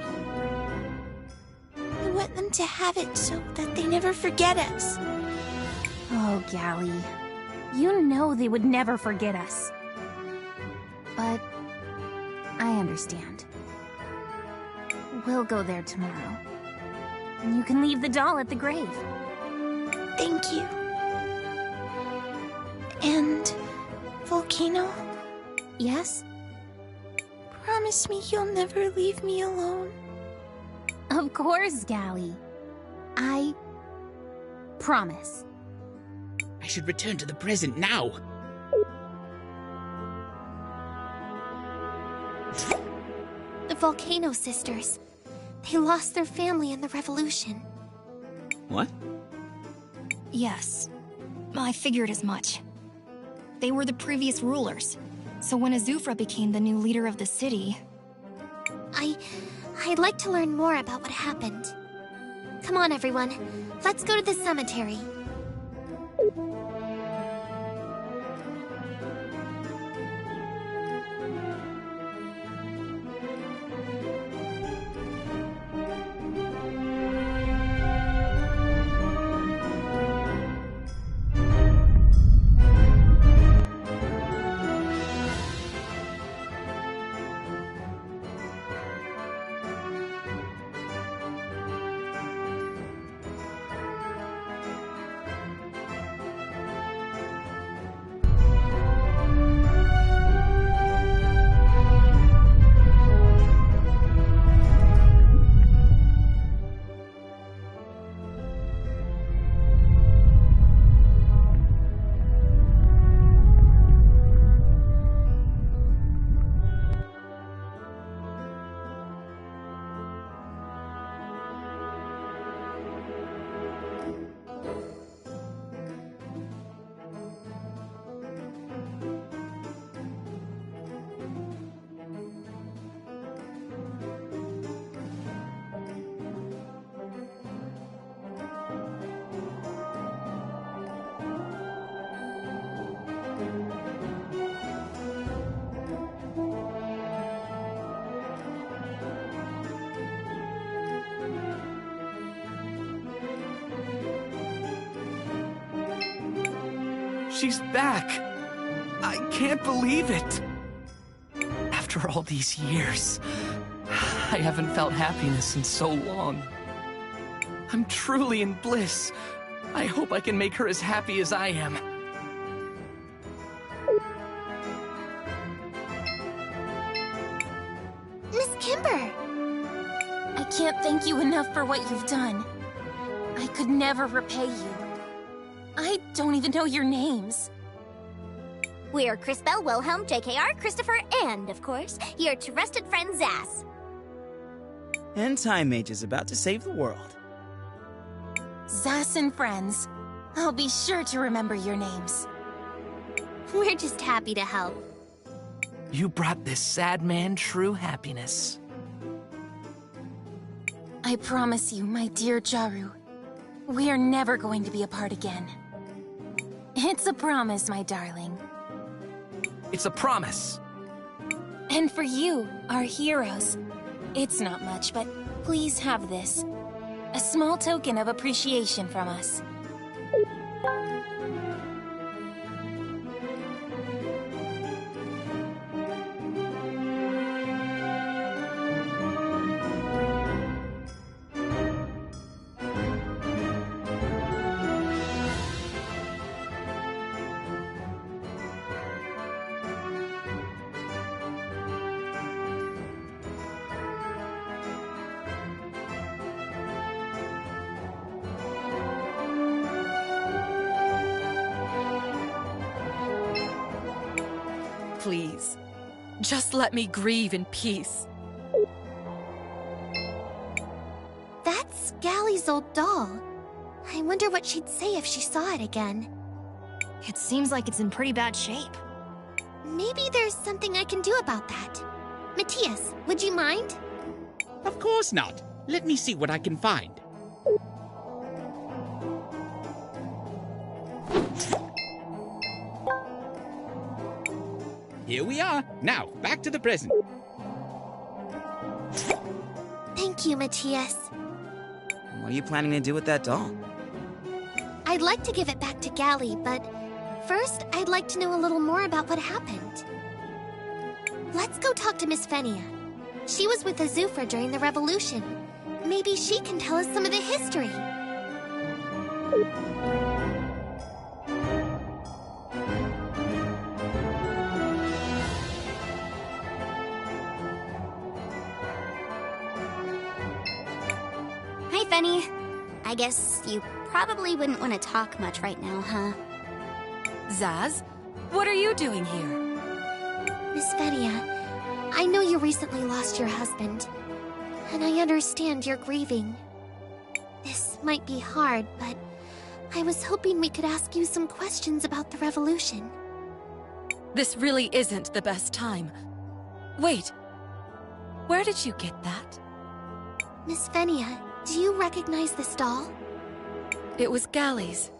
I want them to have it so that they never forget us. Oh, Gally. You know they would never forget us. But I understand. We'll go there tomorrow. And you can leave the doll at the grave. Thank you. And Volcano? Yes? Promise me you'll never leave me alone. Of course, Gally. I promise. I should return to the present now. The Volcano sisters. They lost their family in the revolution. What? Yes. I figured as much. They were the previous rulers, so when Azufra became the new leader of the city... I'd like to learn more about what happened. Come on, everyone. Let's go to the cemetery. She's back! I can't believe it! After all these years, I haven't felt happiness in so long. I'm truly in bliss. I hope I can make her as happy as I am. Miss Kimber! I can't thank you enough for what you've done. I could never repay you. I don't even know your names. We're Crispell, Wilhelm, JKR, Christopher, and, of course, your trusted friend Zaz. And Time Mage is about to save the world. Zaz and friends. I'll be sure to remember your names. We're just happy to help. You brought this sad man true happiness. I promise you, my dear Jaru, we are never going to be apart again. It's a promise, my darling. It's a promise. And for you, our heroes, it's not much, but please have this. A small token of appreciation from us. Please, just let me grieve in peace. That's Gally's old doll. I wonder what she'd say if she saw it again. It seems like it's in pretty bad shape. Maybe there's something I can do about that. Matthias, would you mind? Of course not. Let me see what I can find. Here we are. Now, back to the present. Thank you, Matthias. What are you planning to do with that doll? I'd like to give it back to Gally, but first, I'd like to know a little more about what happened. Let's go talk to Miss Fenia. She was with Azufra during the revolution. Maybe she can tell us some of the history. Hey, Fenny. I guess you probably wouldn't want to talk much right now, huh? Zaz, what are you doing here? Miss Fenia, I know you recently lost your husband, and I understand you're grieving. This might be hard, but I was hoping we could ask you some questions about the revolution. This really isn't the best time. Wait, where did you get that? Miss Fenia, do you recognize this doll? It was Gally's.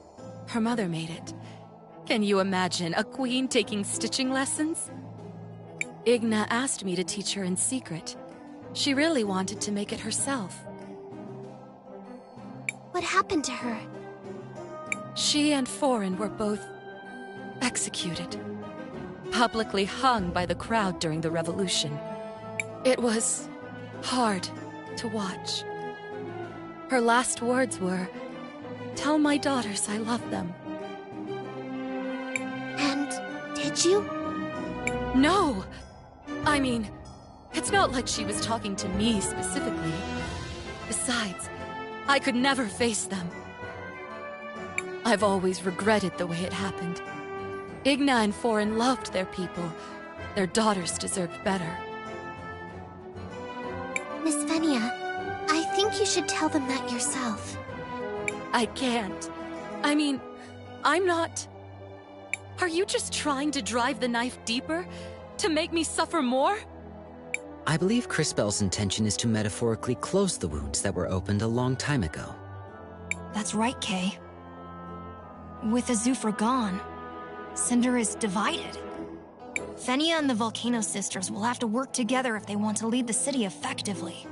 Her mother made it. Can you imagine a queen taking stitching lessons? Igna asked me to teach her in secret. She really wanted to make it herself. What happened to her? She and Foreign were both executed. Publicly hung by the crowd during the revolution. It was hard to watch. Her last words were, "Tell my daughters I love them." And did you? No! I mean, it's not like she was talking to me specifically. Besides, I could never face them. I've always regretted the way it happened. Igna and Foreign loved their people. Their daughters deserved better. Miss Fenia, I think you should tell them that yourself. I can't. I mean, I'm not... Are you just trying to drive the knife deeper? To make me suffer more? I believe Crispell's intention is to metaphorically close the wounds that were opened a long time ago. That's right, Kay. With Azufra gone, Cinder is divided. Fenia and the Volcano Sisters will have to work together if they want to lead the city effectively.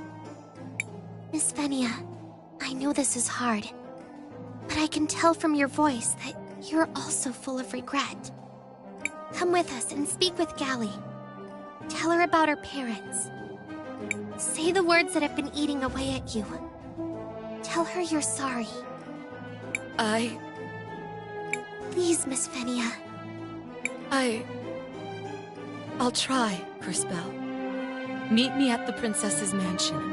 Miss Fenia, I know this is hard, but I can tell from your voice that you're also full of regret. Come with us and speak with Gally. Tell her about her parents. Say the words that have been eating away at you. Tell her you're sorry. Please, Miss Fenia. I'll try, Crispell. Meet me at the princess's mansion.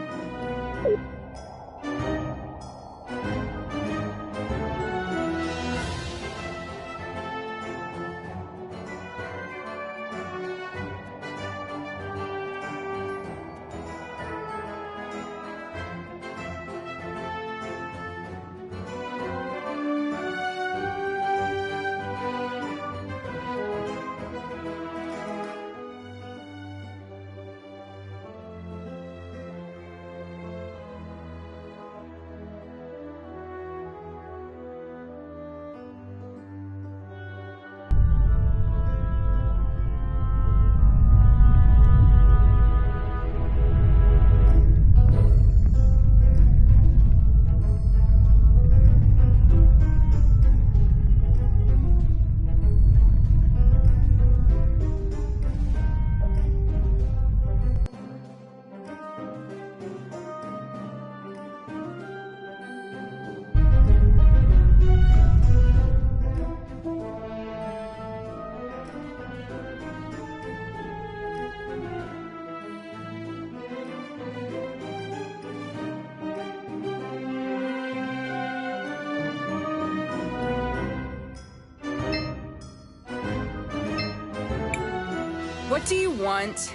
What do you want?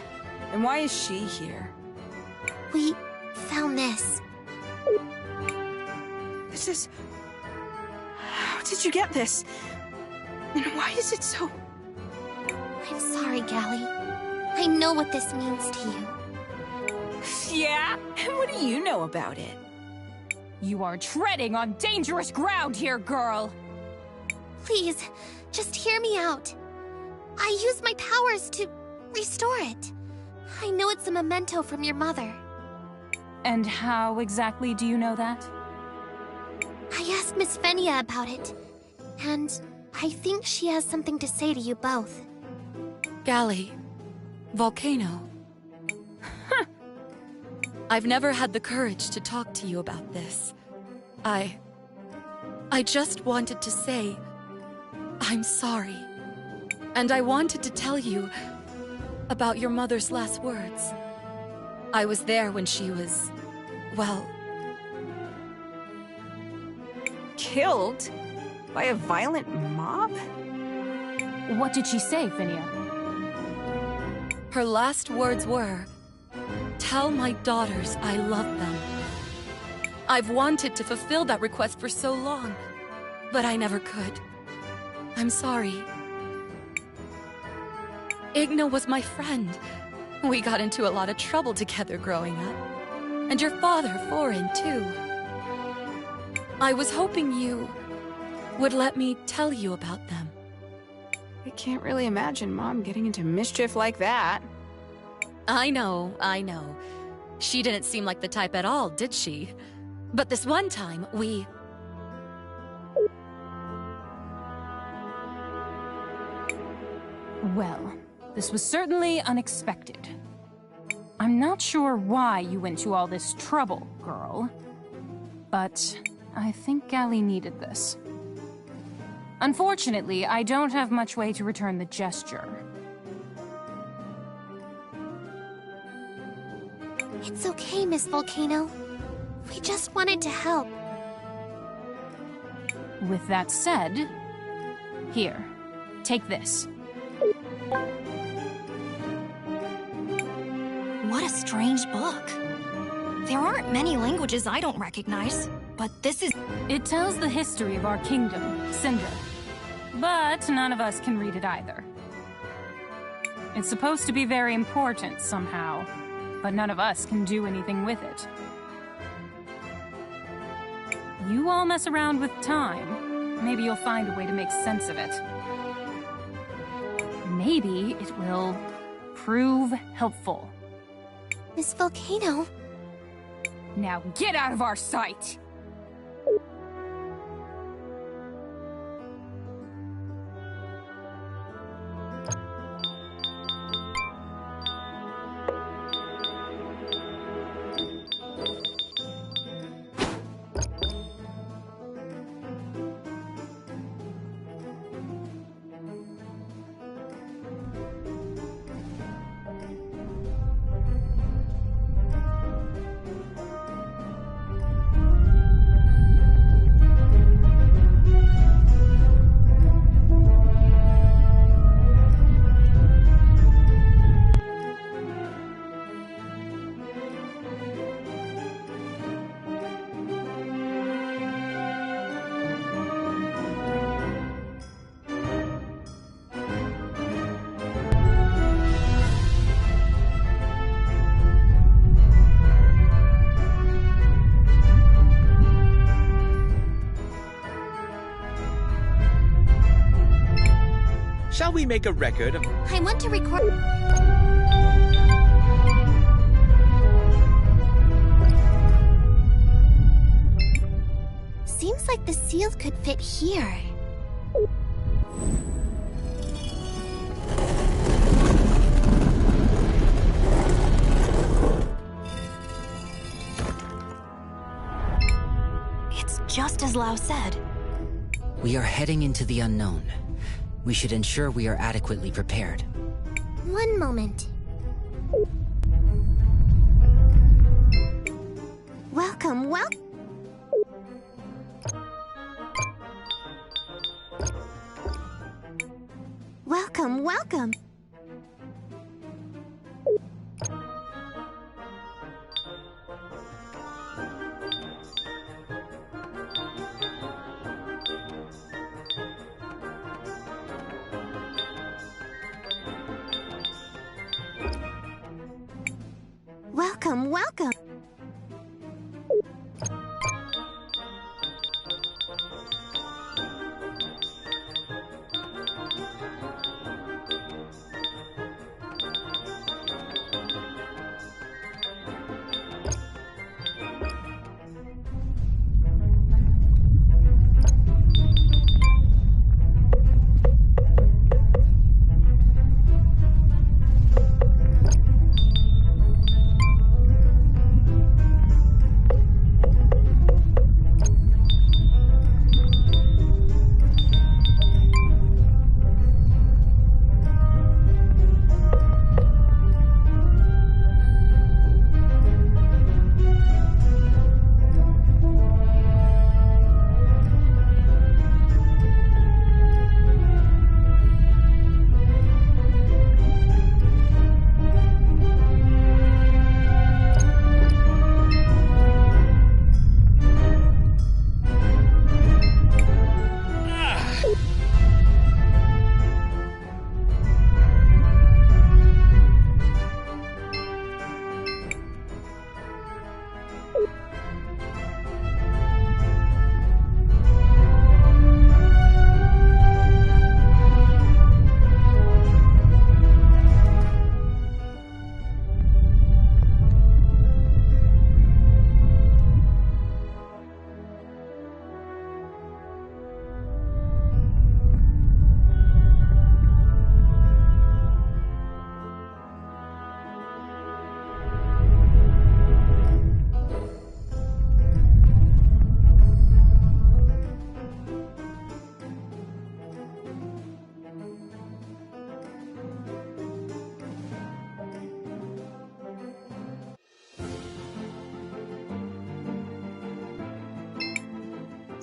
And why is she here? We found this. This is... How did you get this? And why is it so... I'm sorry, Gally. I know what this means to you. Yeah? And what do you know about it? You are treading on dangerous ground here, girl! Please, just hear me out. I used my powers to restore it. I know it's a memento from your mother. And how exactly do you know that? I asked Miss Fenia about it, and I think she has something to say to you both. Gally, Volcano. I've never had the courage to talk to you about this. I just wanted to say, I'm sorry. And I wanted to tell you about your mother's last words. I was there when she was, well, killed? By a violent mob? What did she say, Phinia? Her last words were, "Tell my daughters I love them." I've wanted to fulfill that request for so long, but I never could. I'm sorry. Igna was my friend. We got into a lot of trouble together growing up. And your father, Foreign, too. I was hoping you would let me tell you about them. I can't really imagine Mom getting into mischief like that. I know. She didn't seem like the type at all, did she? But this one time, we... Well, this was certainly unexpected. I'm not sure why you went to all this trouble, girl. But I think Gally needed this. Unfortunately, I don't have much way to return the gesture. It's okay, Miss Volcano. We just wanted to help. With that said, here, take this. What a strange book. There aren't many languages I don't recognize, but this is... It tells the history of our kingdom, Cinder. But none of us can read it either. It's supposed to be very important somehow, but none of us can do anything with it. You all mess around with time. Maybe you'll find a way to make sense of it. Maybe it will prove helpful. Miss Volcano. Now get out of our sight! Shall we make a record of... I want to record... Seems like the seal could fit here. It's just as Lau said. We are heading into the unknown. We should ensure we are adequately prepared. One moment. Welcome. Welcome, welcome. Welcome, welcome.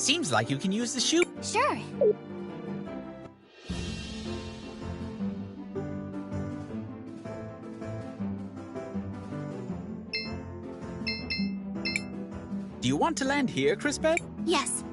Seems like you can use the chute. Sure. Do you want to land here, Crispell? Yes.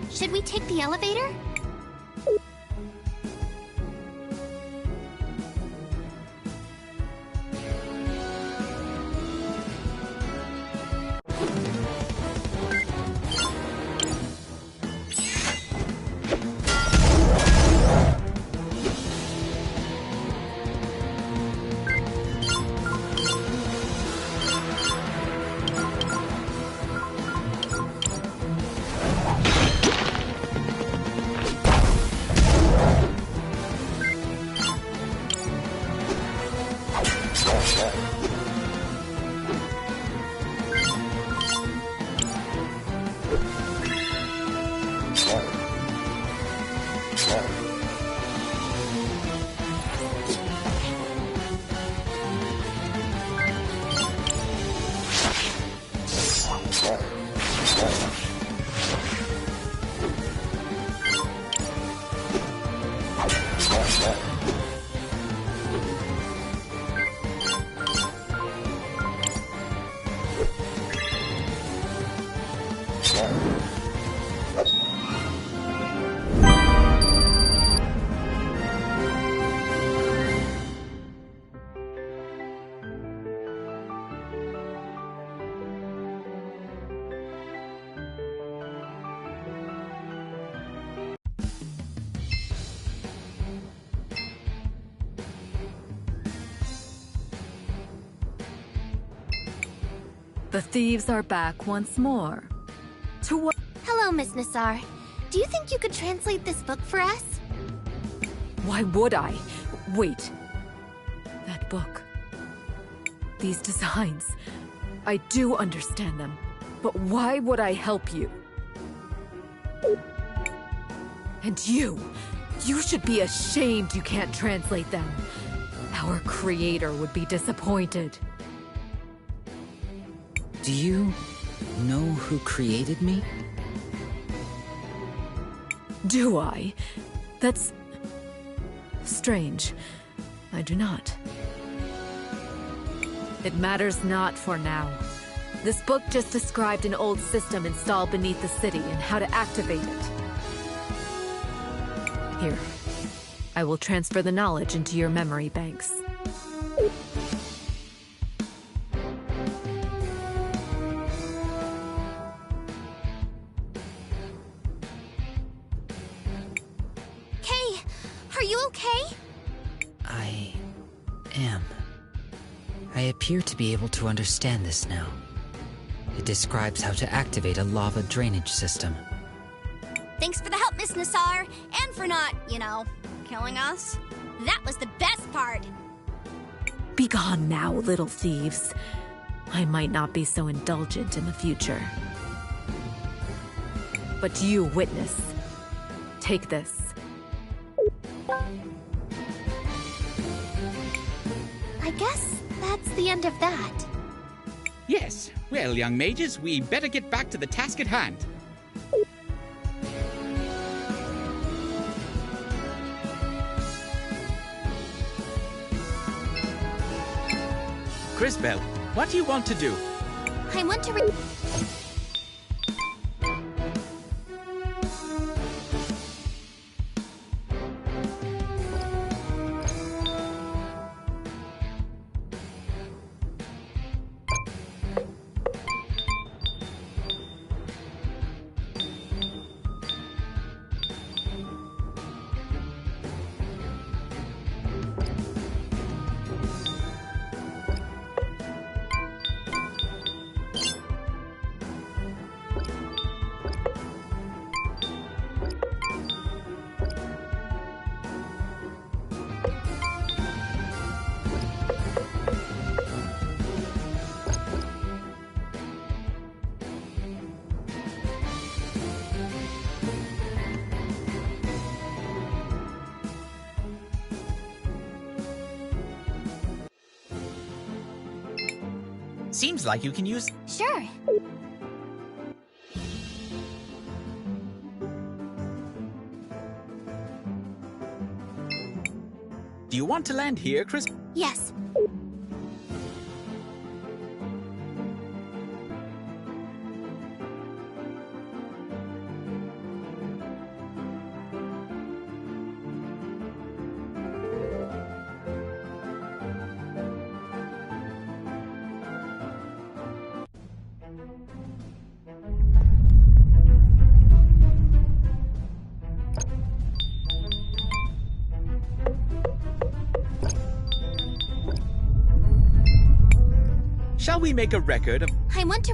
Should we take the elevator? The thieves are back once more. To what? Hello, Miss Nassar. Do you think you could translate this book for us? Why would I? Wait. That book. These designs. I do understand them. But why would I help you? And you should be ashamed you can't translate them. Our creator would be disappointed. Do you know who created me? Do I? That's strange. I do not. It matters not for now. This book just described an old system installed beneath the city and how to activate it. Here, I will transfer the knowledge into your memory banks. Kay, are you okay? I am. I appear to be able to understand this now. It describes how to activate a lava drainage system. Thanks for the help, Miss Nassar, and for not, killing us. That was the best part. Be gone now, little thieves. I might not be so indulgent in the future. But you, witness. Take this. I guess that's the end of that. Yes. Well, young mages, we better get back to the task at hand. Crispell, what do you want to do? I want to Seems like you can use... Sure. Do you want to land here, Chris? Yes. Shall we make a record of... I want to